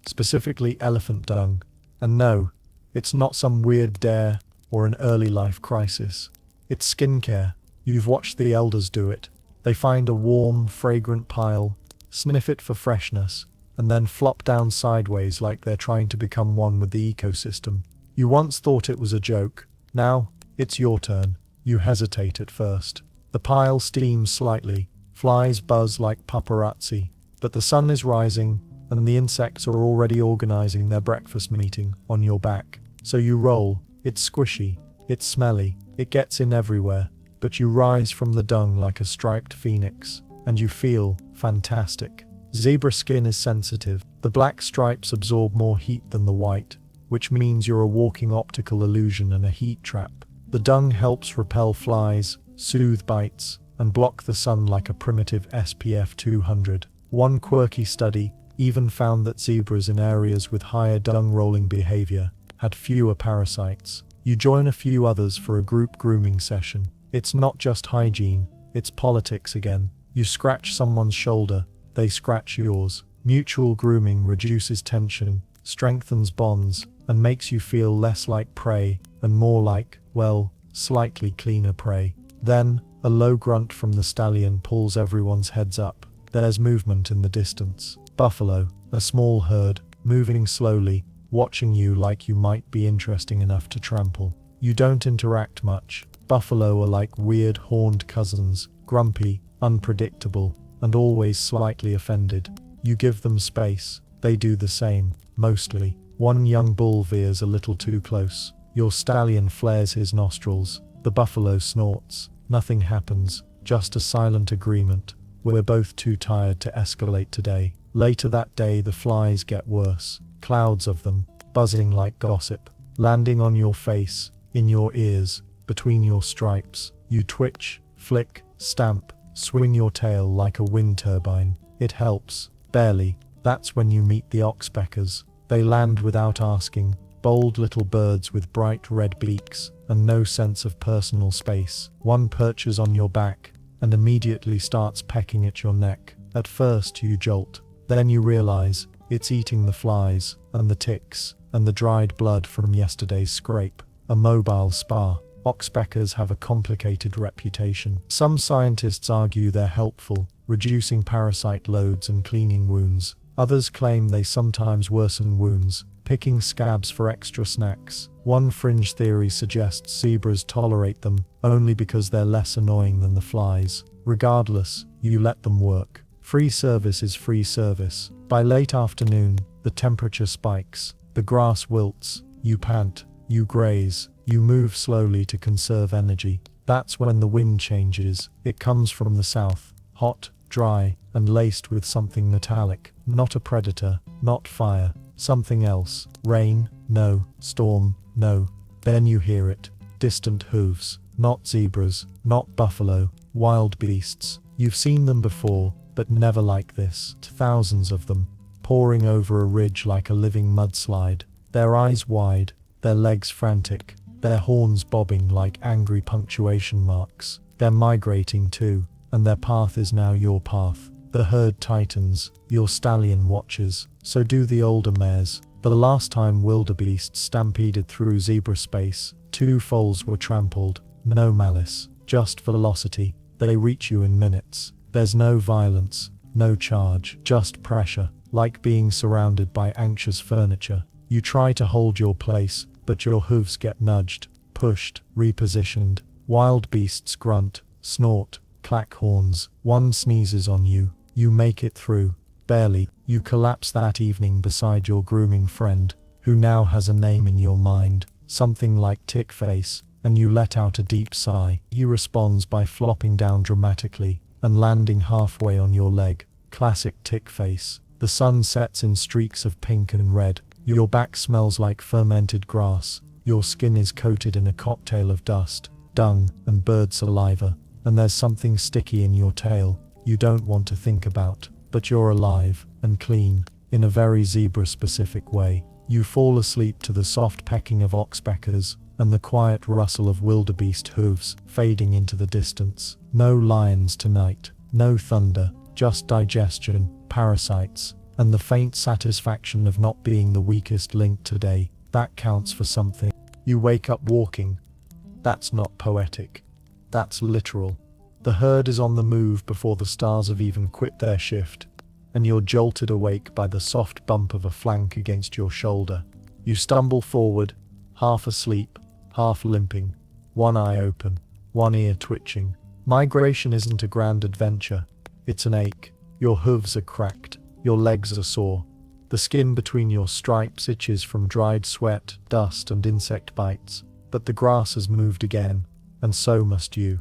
specifically elephant dung. And no, it's not some weird dare or an early life crisis. It's skincare. You've watched the elders do it. They find a warm, fragrant pile, sniff it for freshness, and then flop down sideways like they're trying to become one with the ecosystem. You once thought it was a joke. Now, it's your turn. You hesitate at first. The pile steams slightly, flies buzz like paparazzi, but the sun is rising, and the insects are already organizing their breakfast meeting on your back. So you roll. It's squishy, it's smelly, it gets in everywhere, but you rise from the dung like a striped phoenix, and you feel fantastic. Zebra skin is sensitive. The black stripes absorb more heat than the white, which means you're a walking optical illusion and a heat trap. The dung helps repel flies, soothe bites, and block the sun like a primitive SPF 200. One quirky study even found that zebras in areas with higher dung rolling behavior had fewer parasites. You join a few others for a group grooming session. It's not just hygiene, it's politics again. You scratch someone's shoulder, they scratch yours. Mutual grooming reduces tension, strengthens bonds, and makes you feel less like prey and more like, well, slightly cleaner prey. Then, a low grunt from the stallion pulls everyone's heads up. There's movement in the distance. Buffalo, a small herd, moving slowly, watching you like you might be interesting enough to trample. You don't interact much. Buffalo are like weird horned cousins, grumpy, unpredictable, and always slightly offended. You give them space. They do the same, mostly. One young bull veers a little too close. Your stallion flares his nostrils. The buffalo snorts. Nothing happens, just a silent agreement. We're both too tired to escalate today. Later that day, the flies get worse. Clouds of them, buzzing like gossip, landing on your face, in your ears, between your stripes. You twitch, flick, stamp, swing your tail like a wind turbine. It helps, barely. That's when you meet the oxpeckers. They land without asking, bold little birds with bright red beaks, and no sense of personal space. One perches on your back, and immediately starts pecking at your neck. At first you jolt, then you realize, it's eating the flies, and the ticks, and the dried blood from yesterday's scrape. A mobile spa. Oxpeckers have a complicated reputation. Some scientists argue they're helpful, reducing parasite loads and cleaning wounds. Others claim they sometimes worsen wounds, picking scabs for extra snacks. One fringe theory suggests zebras tolerate them, only because they're less annoying than the flies. Regardless, you let them work. Free service is free service. By late afternoon, the temperature spikes, the grass wilts, you pant, you graze, you move slowly to conserve energy. That's when the wind changes. It comes from the south, hot, dry, and laced with something metallic. Not a predator, not fire, something else. Rain, no. Storm, no. Then you hear it. Distant hooves. Not zebras, not buffalo, wild beasts. You've seen them before, but never like this. Thousands of them, pouring over a ridge like a living mudslide. Their eyes wide, their legs frantic, their horns bobbing like angry punctuation marks. They're migrating too, and their path is now your path. The herd tightens, your stallion watches, so do the older mares. The last time wildebeest stampeded through zebra space, 2 foals were trampled. No malice, just velocity. They reach you in minutes. There's no violence, no charge, just pressure, like being surrounded by anxious furniture. You try to hold your place, but your hooves get nudged, pushed, repositioned. Wild beasts grunt, snort, clack horns. One sneezes on you. You make it through. Barely. You collapse that evening beside your grooming friend, who now has a name in your mind, something like Tick Face, and you let out a deep sigh. He responds by flopping down dramatically and landing halfway on your leg. Classic Tick Face. The sun sets in streaks of pink and red. Your back smells like fermented grass. Your skin is coated in a cocktail of dust, dung, and bird saliva, and there's something sticky in your tail you don't want to think about, but you're alive and clean, in a very zebra-specific way. You fall asleep to the soft pecking of oxpeckers and the quiet rustle of wildebeest hooves fading into the distance. No lions tonight, no thunder, just digestion, parasites, and the faint satisfaction of not being the weakest link today. That counts for something. You wake up walking. That's not poetic. That's literal. The herd is on the move before the stars have even quit their shift, and you're jolted awake by the soft bump of a flank against your shoulder. You stumble forward, half asleep, half limping, one eye open, one ear twitching. Migration isn't a grand adventure. It's an ache. Your hooves are cracked. Your legs are sore. The skin between your stripes itches from dried sweat, dust, and insect bites. But the grass has moved again, and so must you.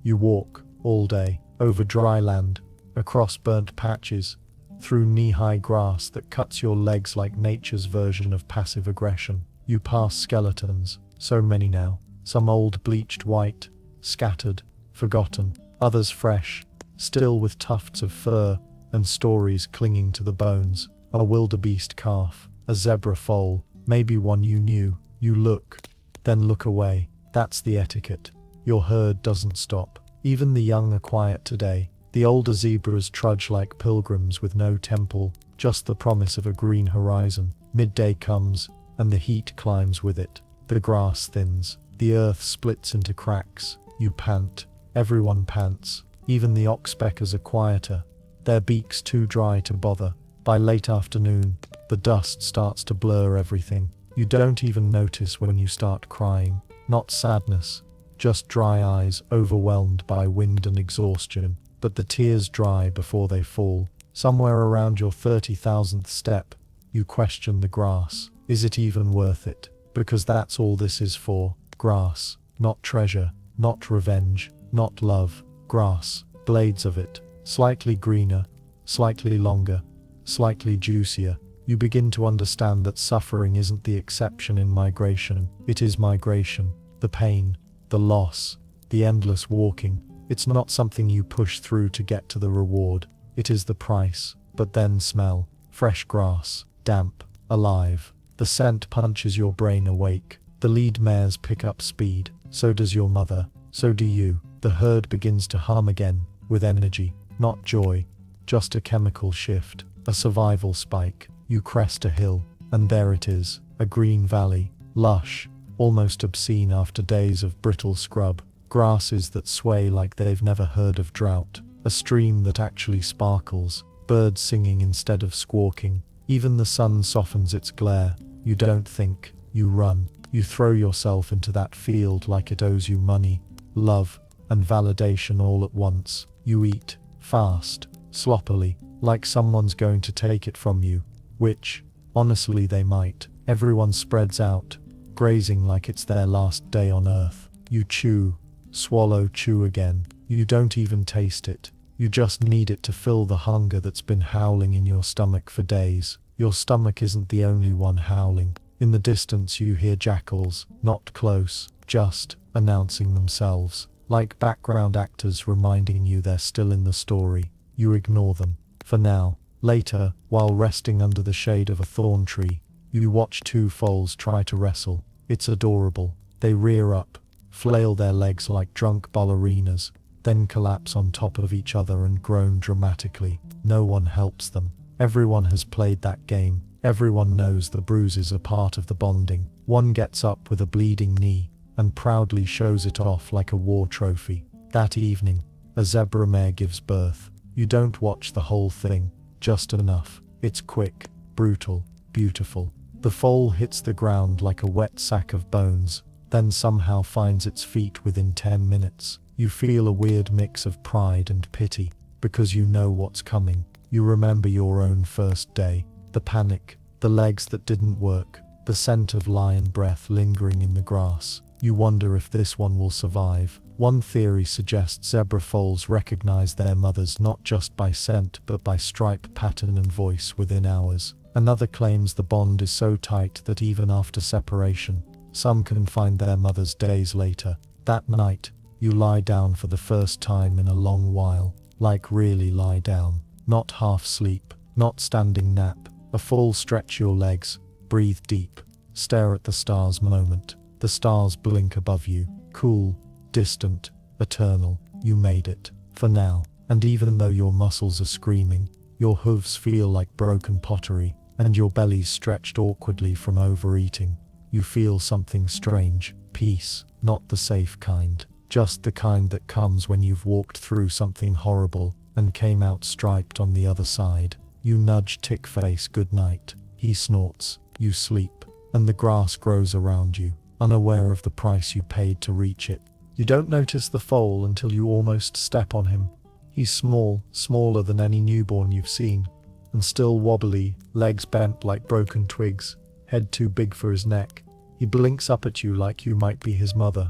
You walk, all day, over dry land, across burnt patches, through knee-high grass that cuts your legs like nature's version of passive aggression. You pass skeletons, so many now, some old bleached white, scattered, forgotten, others fresh, still with tufts of fur and stories clinging to the bones. A wildebeest calf, a zebra foal, maybe one you knew. You look, then look away. That's the etiquette. Your herd doesn't stop. Even the young are quiet today. The older zebras trudge like pilgrims with no temple, just the promise of a green horizon. Midday comes, and the heat climbs with it. The grass thins. The earth splits into cracks. You pant. Everyone pants. Even the oxpeckers are quieter, their beaks too dry to bother. By late afternoon, the dust starts to blur everything. You don't even notice when you start crying. Not sadness, just dry eyes overwhelmed by wind and exhaustion. But the tears dry before they fall. Somewhere around your 30,000th step, you question the grass. Is it even worth it? Because that's all this is for. Grass. Not treasure, not revenge, not love. Grass. Blades of it. Slightly greener, slightly longer, slightly juicier. You begin to understand that suffering isn't the exception in migration. It is migration. The pain, the loss, the endless walking. It's not something you push through to get to the reward. It is the price. But then smell. Fresh grass. Damp. Alive. The scent punches your brain awake. The lead mares pick up speed. So does your mother. So do you. The herd begins to hum again, with energy. Not joy. Just a chemical shift. A survival spike. You crest a hill, and there it is. A green valley. Lush. Almost obscene after days of brittle scrub. Grasses that sway like they've never heard of drought. A stream that actually sparkles. Birds singing instead of squawking. Even the sun softens its glare. You don't think. You run. You throw yourself into that field like it owes you money, love, and validation all at once. You eat. Fast. Sloppily. Like someone's going to take it from you. Which, honestly, they might. Everyone spreads out, grazing like it's their last day on earth. You chew. Swallow, chew again. You don't even taste it. You just need it to fill the hunger that's been howling in your stomach for days. Your stomach isn't the only one howling. In the distance you hear jackals, not close, just announcing themselves, like background actors reminding you they're still in the story. You ignore them. For now. Later, while resting under the shade of a thorn tree, you watch two foals try to wrestle. It's adorable. They rear up, flail their legs like drunk ballerinas, then collapse on top of each other and groan dramatically. No one helps them. Everyone has played that game. Everyone knows the bruises are part of the bonding. One gets up with a bleeding knee and proudly shows it off like a war trophy. That evening, a zebra mare gives birth. You don't watch the whole thing, just enough. It's quick, brutal, beautiful. The foal hits the ground like a wet sack of bones, then somehow finds its feet within 10 minutes. You feel a weird mix of pride and pity, because you know what's coming. You remember your own first day, the panic, the legs that didn't work, the scent of lion breath lingering in the grass. You wonder if this one will survive. One theory suggests zebra foals recognize their mothers not just by scent but by stripe pattern and voice within hours. Another claims the bond is so tight that even after separation, some can find their mothers days later. That night, you lie down for the first time in a long while, like really lie down, not half sleep, not standing nap, a full stretch your legs, breathe deep, stare at the stars moment. The stars blink above you, cool, distant, eternal. You made it, for now. And even though your muscles are screaming, your hooves feel like broken pottery, and your belly's stretched awkwardly from overeating, you feel something strange. Peace, not the safe kind, just the kind that comes when you've walked through something horrible and came out striped on the other side. You nudge Tick-Face goodnight. He snorts. You sleep, and the grass grows around you, unaware of the price you paid to reach it. You don't notice the foal until you almost step on him. He's small, smaller than any newborn you've seen, and still wobbly, legs bent like broken twigs, head too big for his neck. He blinks up at you like you might be his mother.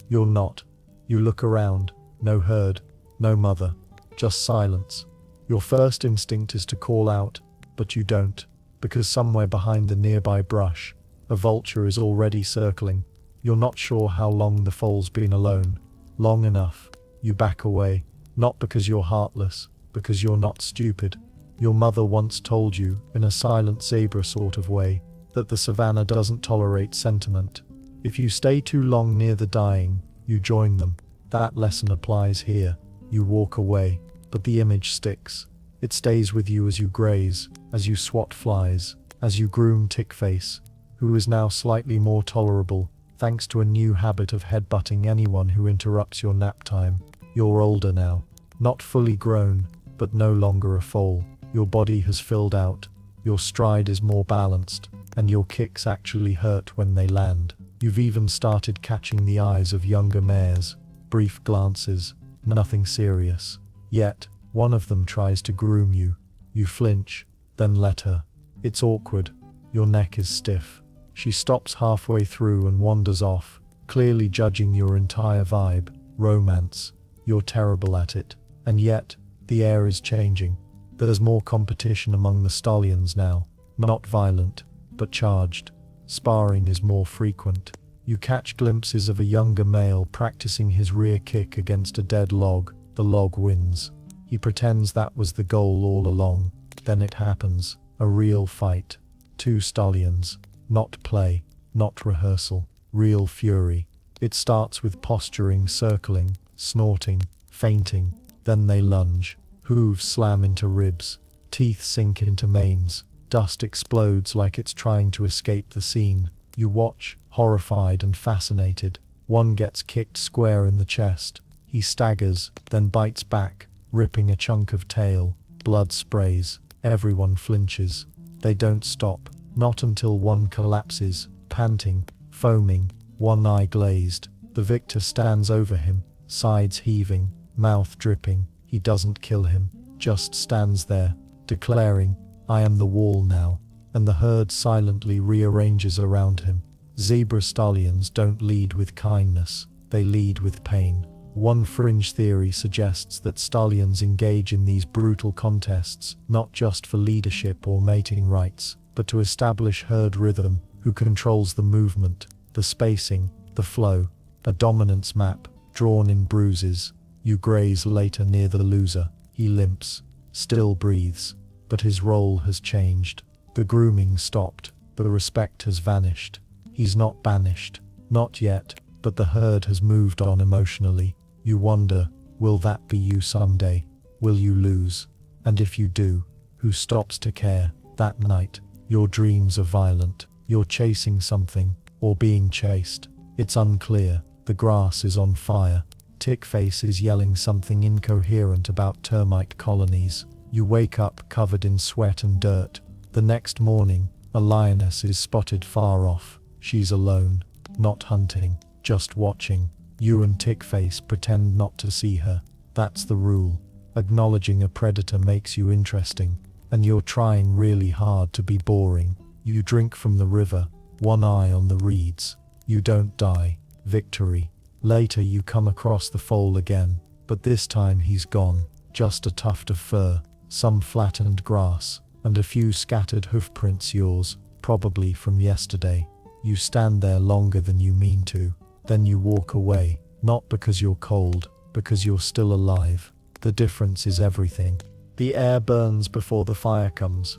You're not. You look around. No herd, no mother, just silence. Your first instinct is to call out, but you don't, because somewhere behind the nearby brush, a vulture is already circling. You're not sure how long the foal's been alone. Long enough. You back away, not because you're heartless, because you're not stupid. Your mother once told you, in a silent zebra sort of way, that the savannah doesn't tolerate sentiment. If you stay too long near the dying, you join them. That lesson applies here. You walk away, but the image sticks. It stays with you as you graze, as you swat flies, as you groom Tick-Face, who is now slightly more tolerable, thanks to a new habit of headbutting anyone who interrupts your nap time. You're older now, not fully grown, but no longer a foal. Your body has filled out, your stride is more balanced, and your kicks actually hurt when they land. You've even started catching the eyes of younger mares. Brief glances, nothing serious. Yet, one of them tries to groom you. You flinch, then let her. It's awkward. Your neck is stiff. She stops halfway through and wanders off, clearly judging your entire vibe. Romance. You're terrible at it. And yet, the air is changing. There's more competition among the stallions now. Not violent, but charged. Sparring is more frequent. You catch glimpses of a younger male practicing his rear kick against a dead log. The log wins. He pretends that was the goal all along. Then it happens. A real fight. Two stallions. Not play. Not rehearsal. Real fury. It starts with posturing, circling, snorting, feinting. Then they lunge. Hooves slam into ribs. Teeth sink into manes. Dust explodes like it's trying to escape the scene. You watch, horrified and fascinated. One gets kicked square in the chest. He staggers, then bites back, ripping a chunk of tail. Blood sprays. Everyone flinches. They don't stop. Not until one collapses, panting, foaming, one eye glazed. The victor stands over him, sides heaving, mouth dripping. He doesn't kill him, just stands there, declaring, "I am the wall now," and the herd silently rearranges around him. Zebra stallions don't lead with kindness, they lead with pain. One fringe theory suggests that stallions engage in these brutal contests, not just for leadership or mating rights, but to establish herd rhythm. Who controls the movement, the spacing, the flow, a dominance map, drawn in bruises. You graze later near the loser. He limps, still breathes, but his role has changed. The grooming stopped, the respect has vanished. He's not banished, not yet, but the herd has moved on emotionally. You wonder, will that be you someday? Will you lose? And if you do, who stops to care? That night, your dreams are violent. You're chasing something, or being chased. It's unclear. The grass is on fire. Tick-Face is yelling something incoherent about termite colonies. You wake up covered in sweat and dirt. The next morning, A lioness is spotted far off. She's alone, not hunting, just watching. You and Tickface pretend not to see her. That's the rule. Acknowledging a predator makes you interesting, and you're trying really hard to be boring. You drink from the river, one eye on the reeds. You don't die. Victory. Later you come across the foal again, but this time he's gone. Just a tuft of fur, some flattened grass, and a few scattered hoofprints, yours, probably from yesterday. You stand there longer than you mean to. Then you walk away, not because you're cold, because you're still alive. The difference is everything. The air burns before the fire comes.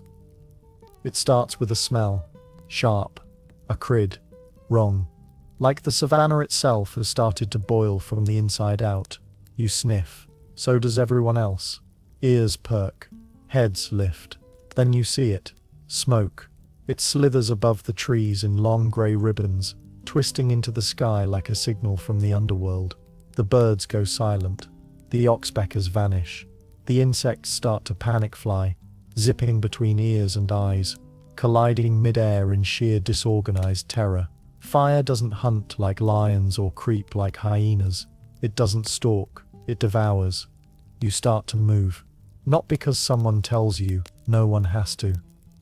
It starts with a smell. Sharp. Acrid. Wrong. Like the savannah itself has started to boil from the inside out. You sniff. So does everyone else. Ears perk. Heads lift. Then you see it. Smoke. It slithers above the trees in long grey ribbons, twisting into the sky like a signal from the underworld. The birds go silent. The oxpeckers vanish. The insects start to panic fly, zipping between ears and eyes, colliding mid-air in sheer disorganized terror. Fire doesn't hunt like lions or creep like hyenas. It doesn't stalk, it devours. You start to move. Not because someone tells you, no one has to.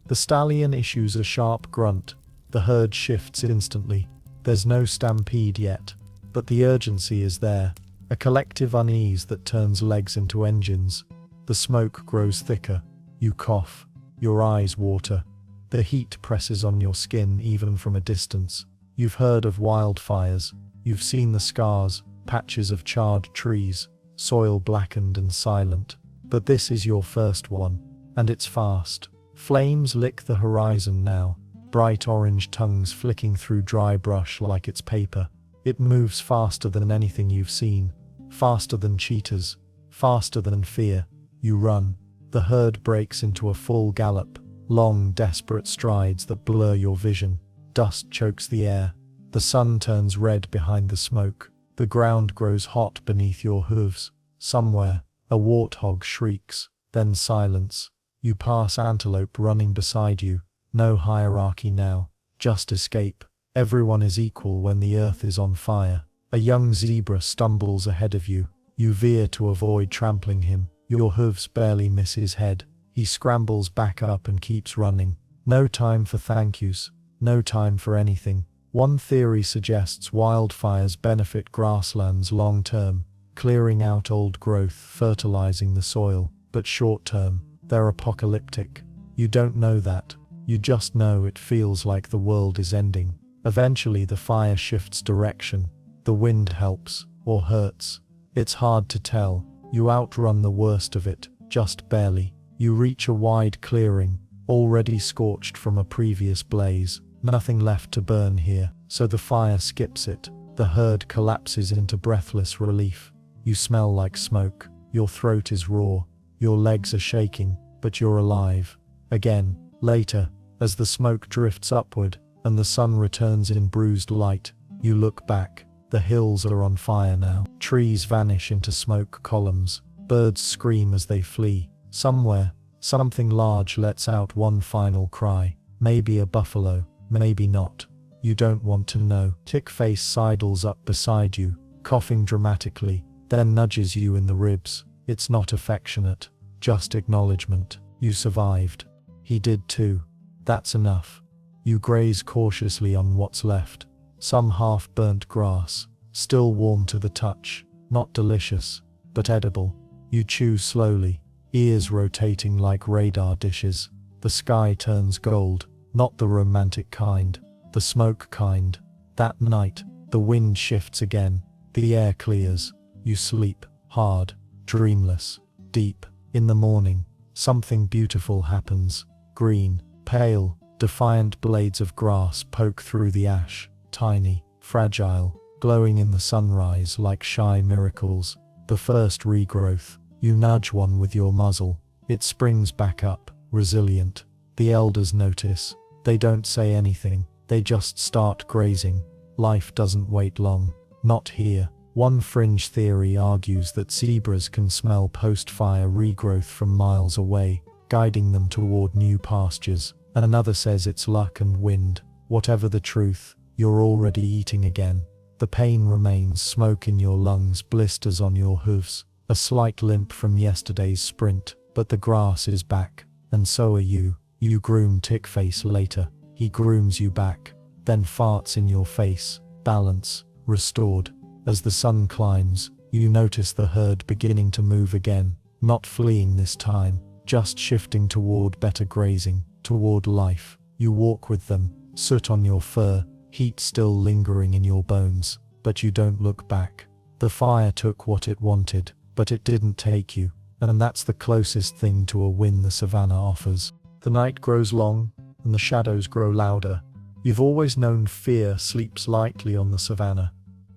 The stallion issues a sharp grunt. The herd shifts instantly. There's no stampede yet, but the urgency is there. A collective unease that turns legs into engines. The smoke grows thicker. You cough. Your eyes water. The heat presses on your skin even from a distance. You've heard of wildfires. You've seen the scars, patches of charred trees, soil blackened and silent. But this is your first one, and it's fast. Flames lick the horizon now, bright orange tongues flicking through dry brush like it's paper. It moves faster than anything you've seen, faster than cheetahs, faster than fear. You run. The herd breaks into a full gallop, long, desperate strides that blur your vision. Dust chokes the air. The sun turns red behind the smoke. The ground grows hot beneath your hooves. Somewhere, a warthog shrieks, then silence. You pass antelope running beside you. No hierarchy now, just escape. Everyone is equal when the earth is on fire. A young zebra stumbles ahead of you. You veer to avoid trampling him. Your hooves barely miss his head. He scrambles back up and keeps running. No time for thank yous. No time for anything. One theory suggests wildfires benefit grasslands long term, clearing out old growth, fertilizing the soil. But short term, they're apocalyptic. You don't know that. You just know it feels like the world is ending. Eventually the fire shifts direction. The wind helps, or hurts. It's hard to tell. You outrun the worst of it, just barely. You reach a wide clearing, already scorched from a previous blaze. Nothing left to burn here, so the fire skips it. The herd collapses into breathless relief. You smell like smoke. Your throat is raw. Your legs are shaking, but you're alive. Again, later, as the smoke drifts upward, and the sun returns in bruised light, you look back. The hills are on fire now. Trees vanish into smoke columns. Birds scream as they flee. Somewhere, something large lets out one final cry. Maybe a buffalo, maybe not. You don't want to know. Tickface sidles up beside you, coughing dramatically, then nudges you in the ribs. It's not affectionate, just acknowledgement. You survived. He did too. That's enough. You graze cautiously on what's left. Some half-burnt grass, still warm to the touch, not delicious, but edible. You chew slowly, ears rotating like radar dishes. The sky turns gold, not the romantic kind, the smoke kind. That night, the wind shifts again, the air clears. You sleep, hard, dreamless, deep. In the morning, something beautiful happens. Green, pale, defiant blades of grass poke through the ash. Tiny, fragile, glowing in the sunrise like shy miracles. The first regrowth. You nudge one with your muzzle. It springs back up, resilient. The elders notice. They don't say anything. They just start grazing. Life doesn't wait long. Not here. One fringe theory argues that zebras can smell post-fire regrowth from miles away, guiding them toward new pastures. and another says it's luck and wind. Whatever the truth, you're already eating again. The pain remains, smoke in your lungs, blisters on your hooves, a slight limp from yesterday's sprint, but the grass is back, and so are you. You groom Tickface later, he grooms you back, then farts in your face, balance restored. As the sun climbs, you notice the herd beginning to move again, not fleeing this time, just shifting toward better grazing, toward life. You walk with them, soot on your fur, heat still lingering in your bones, but you don't look back. The fire took what it wanted, but it didn't take you, and that's the closest thing to a win the savannah offers. The night grows long, and the shadows grow louder. You've always known fear sleeps lightly on the savannah,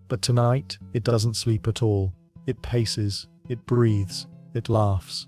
but tonight it doesn't sleep at all. It paces, it breathes, it laughs.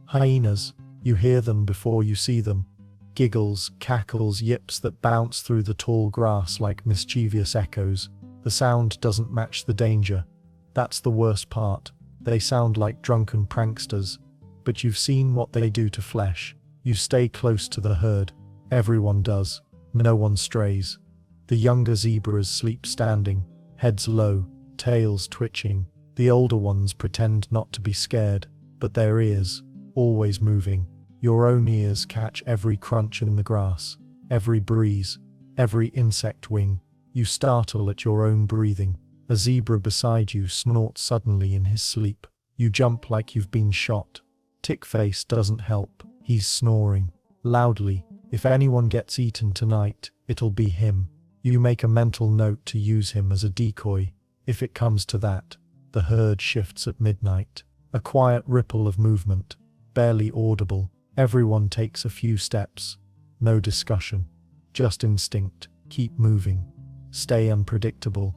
Hyenas, you hear them before you see them. Giggles, cackles, yips that bounce through the tall grass like mischievous echoes. The sound doesn't match the danger. That's the worst part. They sound like drunken pranksters, but you've seen what they do to flesh. You stay close to the herd. Everyone does. No one strays. The younger zebras sleep standing, heads low, tails twitching. The older ones pretend not to be scared, but their ears, always moving. Your own ears catch every crunch in the grass, every breeze, every insect wing. You startle at your own breathing. A zebra beside you snorts suddenly in his sleep. You jump like you've been shot. Tickface doesn't help. He's snoring loudly. If anyone gets eaten tonight, it'll be him. You make a mental note to use him as a decoy. If it comes to that, the herd shifts at midnight. A quiet ripple of movement, barely audible. Everyone takes a few steps. No discussion. Just instinct. Keep moving. Stay unpredictable.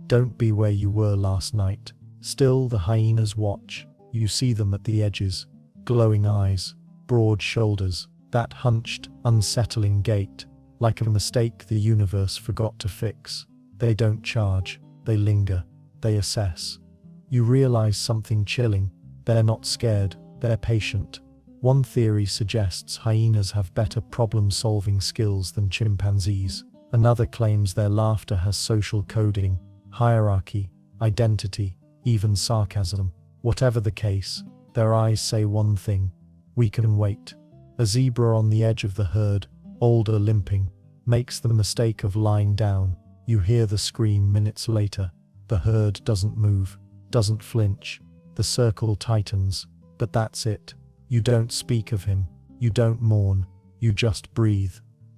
Don't be where you were last night. Still the hyenas watch. You see them at the edges. Glowing eyes, broad shoulders, that hunched, unsettling gait, like a mistake the universe forgot to fix. They don't charge, they linger, they assess. You realize something chilling. They're not scared, they're patient. One theory suggests hyenas have better problem-solving skills than chimpanzees. Another claims their laughter has social coding, hierarchy, identity, even sarcasm. Whatever the case, their eyes say one thing: we can wait. A zebra on the edge of the herd, older, limping, makes the mistake of lying down. You hear the scream minutes later. The herd doesn't move, doesn't flinch. The circle tightens, but that's it. You don't speak of him, you don't mourn, you just breathe.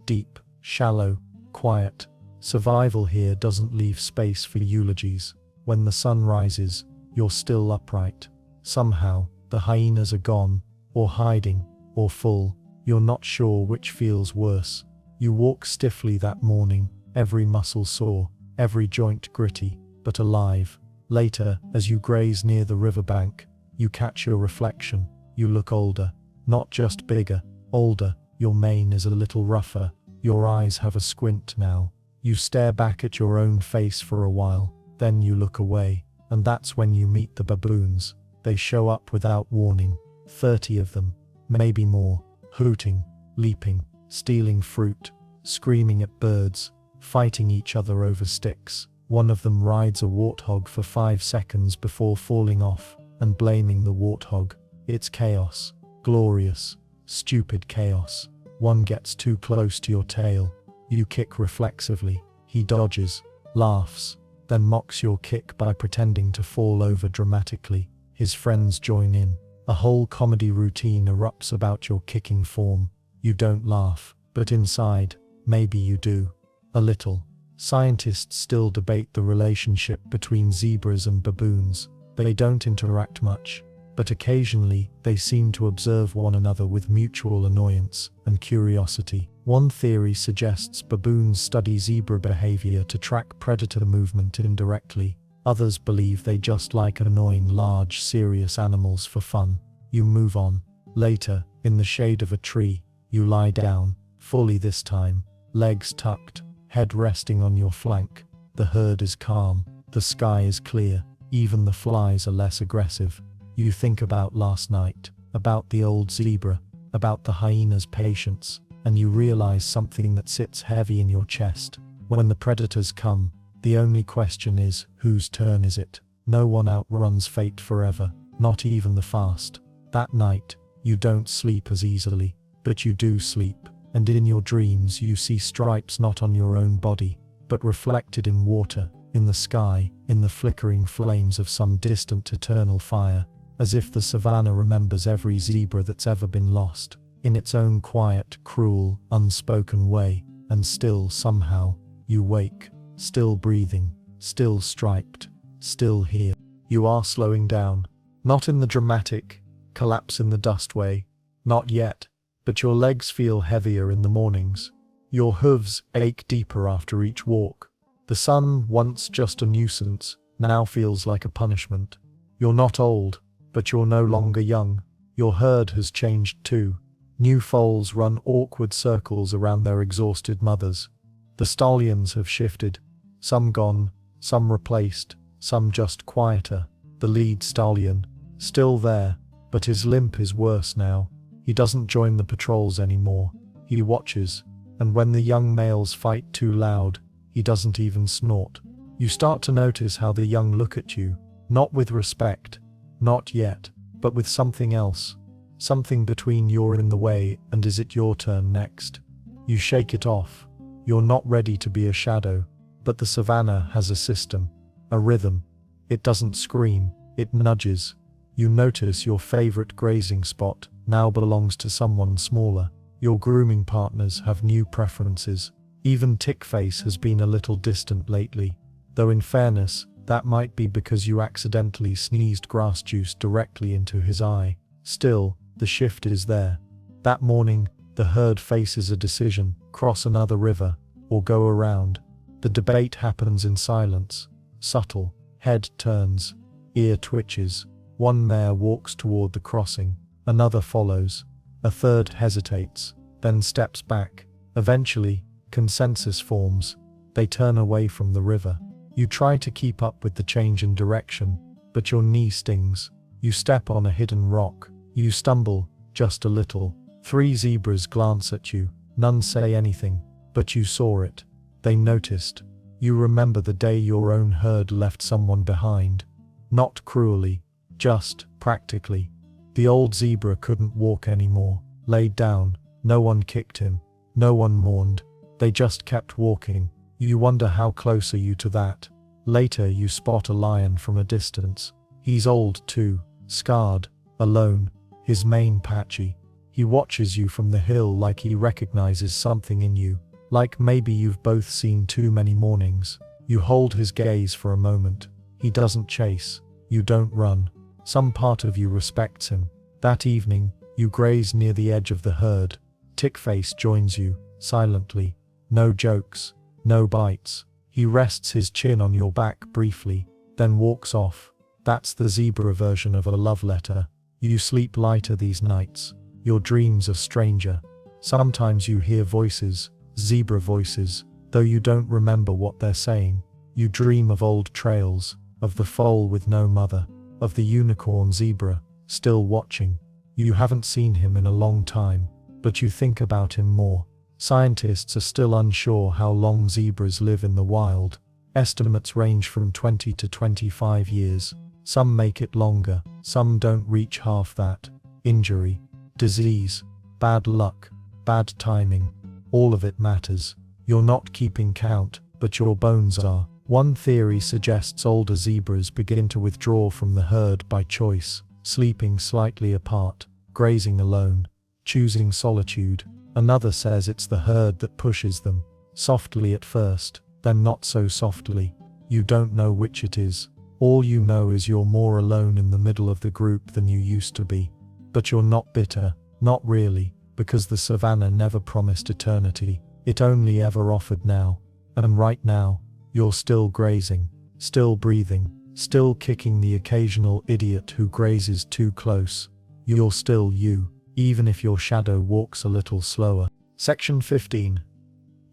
Deep, shallow, quiet. Survival here doesn't leave space for eulogies. When the sun rises, you're still upright. Somehow, the hyenas are gone, or hiding, or full. You're not sure which feels worse. You walk stiffly that morning, every muscle sore, every joint gritty, but alive. Later, as you graze near the riverbank, you catch your reflection. You look older, not just bigger, older. Your mane is a little rougher. Your eyes have a squint now. You stare back at your own face for a while, then you look away, and that's when you meet the baboons. They show up without warning, 30 of them, maybe more, hooting, leaping, stealing fruit, screaming at birds, fighting each other over sticks. One of them rides a warthog for 5 seconds before falling off and blaming the warthog. It's chaos, glorious, stupid chaos. One gets too close to your tail. You kick reflexively. He dodges, laughs, then mocks your kick by pretending to fall over dramatically. His friends join in. A whole comedy routine erupts about your kicking form. You don't laugh, but inside, maybe you do. A little. Scientists still debate the relationship between zebras and baboons. They don't interact much, but occasionally they seem to observe one another with mutual annoyance and curiosity. One theory suggests baboons study zebra behavior to track predator movement indirectly. Others believe they just like annoying large, serious animals for fun. You move on. Later, in the shade of a tree, you lie down, fully this time, legs tucked, head resting on your flank. The herd is calm, the sky is clear, even the flies are less aggressive. You think about last night, about the old zebra, about the hyena's patience, and you realize something that sits heavy in your chest. When the predators come, the only question is, whose turn is it? No one outruns fate forever, not even the fast. That night, you don't sleep as easily, but you do sleep, and in your dreams you see stripes not on your own body, but reflected in water, in the sky, in the flickering flames of some distant eternal fire, as if the savannah remembers every zebra that's ever been lost, in its own quiet, cruel, unspoken way, and still somehow, you wake, still breathing, still striped, still here. You are slowing down, not in the dramatic, collapse in the dust way, not yet, but your legs feel heavier in the mornings. Your hooves ache deeper after each walk. The sun, once just a nuisance, now feels like a punishment. You're not old, but you're no longer young. Your herd has changed too. New foals run awkward circles around their exhausted mothers. The stallions have shifted, some gone, some replaced, some just quieter. The lead stallion, still there, but his limp is worse now. He doesn't join the patrols anymore. He watches, and when the young males fight too loud, he doesn't even snort. You start to notice how the young look at you, not with respect, not yet, but with something else. Something between you're in the way and is it your turn next. You shake it off. You're not ready to be a shadow, but the savannah has a system, a rhythm. It doesn't scream, it nudges. You notice your favorite grazing spot now belongs to someone smaller. Your grooming partners have new preferences. Even Tickface has been a little distant lately, though in fairness, that might be because you accidentally sneezed grass juice directly into his eye. Still, the shift is there. That morning, the herd faces a decision: cross another river, or go around. The debate happens in silence, subtle. Head turns, ear twitches. One mare walks toward the crossing, another follows, a third hesitates, then steps back. Eventually, consensus forms. They turn away from the river. You try to keep up with the change in direction, but your knee stings. You step on a hidden rock. You stumble, just a little. 3 zebras glance at you. None say anything, but you saw it. They noticed. You remember the day your own herd left someone behind. Not cruelly, just practically. The old zebra couldn't walk anymore, laid down. No one kicked him. No one mourned. They just kept walking. You wonder how close are you to that. Later you spot a lion from a distance. He's old too, scarred, alone, his mane patchy. He watches you from the hill like he recognizes something in you. Like maybe you've both seen too many mornings. You hold his gaze for a moment. He doesn't chase. You don't run. Some part of you respects him. That evening, you graze near the edge of the herd. Tickface joins you, silently. No jokes, no bites. He rests his chin on your back briefly, then walks off. That's the zebra version of a love letter. You sleep lighter these nights. Your dreams are stranger. Sometimes you hear voices, zebra voices, though you don't remember what they're saying. You dream of old trails, of the foal with no mother, of the unicorn zebra, still watching. You haven't seen him in a long time, but you think about him more. Scientists are still unsure how long zebras live in the wild. Estimates range from 20 to 25 years. Some make it longer, some don't reach half that. Injury, disease, bad luck, bad timing, all of it matters. You're not keeping count, but your bones are. One theory suggests older zebras begin to withdraw from the herd by choice, sleeping slightly apart, grazing alone, choosing solitude. Another says it's the herd that pushes them, softly at first, then not so softly. You don't know which it is. All you know is you're more alone in the middle of the group than you used to be. But you're not bitter, not really, because the savannah never promised eternity. It only ever offered now. And right now, you're still grazing, still breathing, still kicking the occasional idiot who grazes too close. You're still you, even if your shadow walks a little slower. Section 15.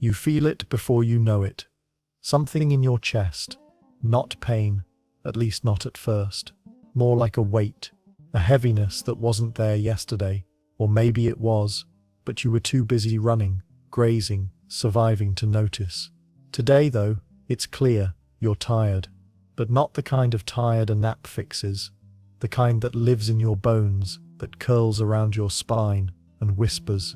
You feel it before you know it. Something in your chest. Not pain, at least not at first. More like a weight, a heaviness that wasn't there yesterday, or maybe it was, but you were too busy running, grazing, surviving to notice. Today, though, it's clear, you're tired. But not the kind of tired a nap fixes. The kind that lives in your bones, that curls around your spine and whispers.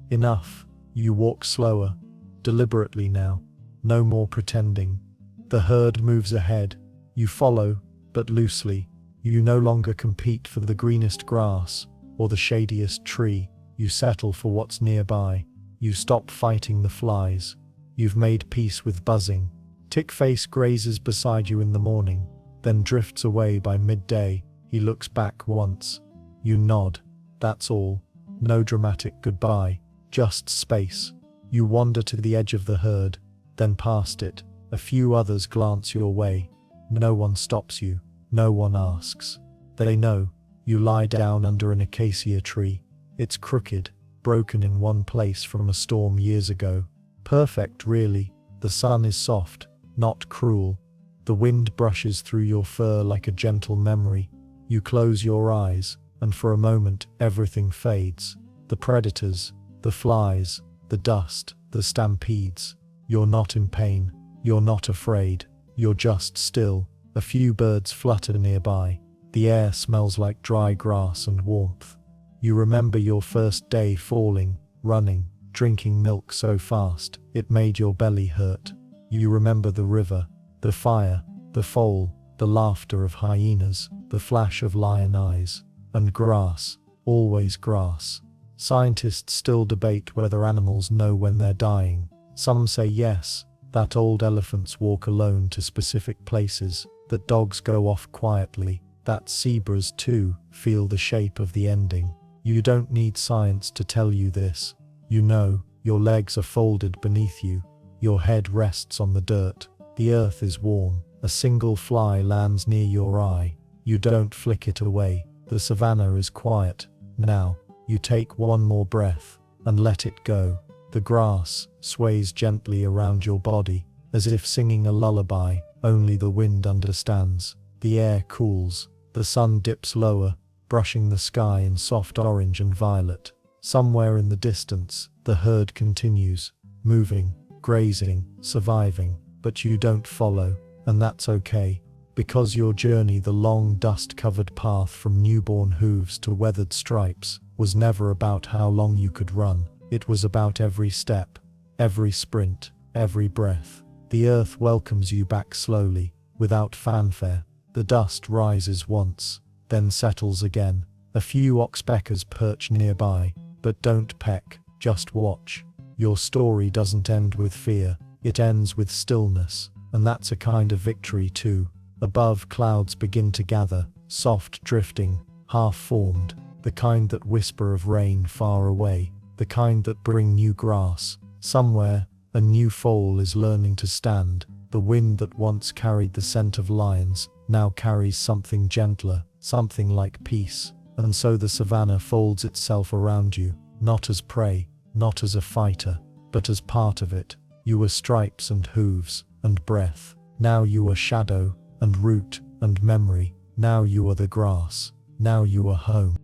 Enough. You walk slower, deliberately now. No more pretending. The herd moves ahead. You follow, but loosely. You no longer compete for the greenest grass or the shadiest tree. You settle for what's nearby. You stop fighting the flies. You've made peace with buzzing. Tickface grazes beside you in the morning, then drifts away by midday. He looks back once. You nod. That's all. No dramatic goodbye, just space. You wander to the edge of the herd, then past it. A few others glance your way. No one stops you. No one asks. They know. You lie down under an acacia tree. It's crooked, broken in one place from a storm years ago. Perfect, really. The sun is soft, not cruel. The wind brushes through your fur like a gentle memory. You close your eyes, and for a moment everything fades. The predators, the flies, the dust, the stampedes. You're not in pain. You're not afraid. You're just still. A few birds flutter nearby. The air smells like dry grass and warmth. You remember your first day falling, running, drinking milk so fast it made your belly hurt. You remember the river, the fire, the foal, the laughter of hyenas, the flash of lion eyes, and grass, always grass. Scientists still debate whether animals know when they're dying. Some say yes, that old elephants walk alone to specific places, that dogs go off quietly, that zebras too feel the shape of the ending. You don't need science to tell you this. You know, your legs are folded beneath you. Your head rests on the dirt. The earth is warm. A single fly lands near your eye. You don't flick it away. The savannah is quiet. Now, you take one more breath and let it go. The grass sways gently around your body, as if singing a lullaby only the wind understands. The air cools. The sun dips lower, brushing the sky in soft orange and violet. Somewhere in the distance, the herd continues, moving, grazing, surviving, but you don't follow, and that's okay, because your journey, the long dust-covered path from newborn hooves to weathered stripes, was never about how long you could run. It was about every step, every sprint, every breath. The earth welcomes you back slowly, without fanfare. The dust rises once, then settles again. A few oxpeckers perch nearby, but don't peck, just watch. Your story doesn't end with fear, it ends with stillness, and that's a kind of victory too. Above, clouds begin to gather, soft drifting, half-formed, the kind that whisper of rain far away, the kind that bring new grass. Somewhere, a new foal is learning to stand. The wind that once carried the scent of lions now carries something gentler, something like peace. And so the savannah folds itself around you, not as prey, not as a fighter, but as part of it. You were stripes and hooves and breath. Now you are shadow and root and memory. Now you are the grass. Now you are home.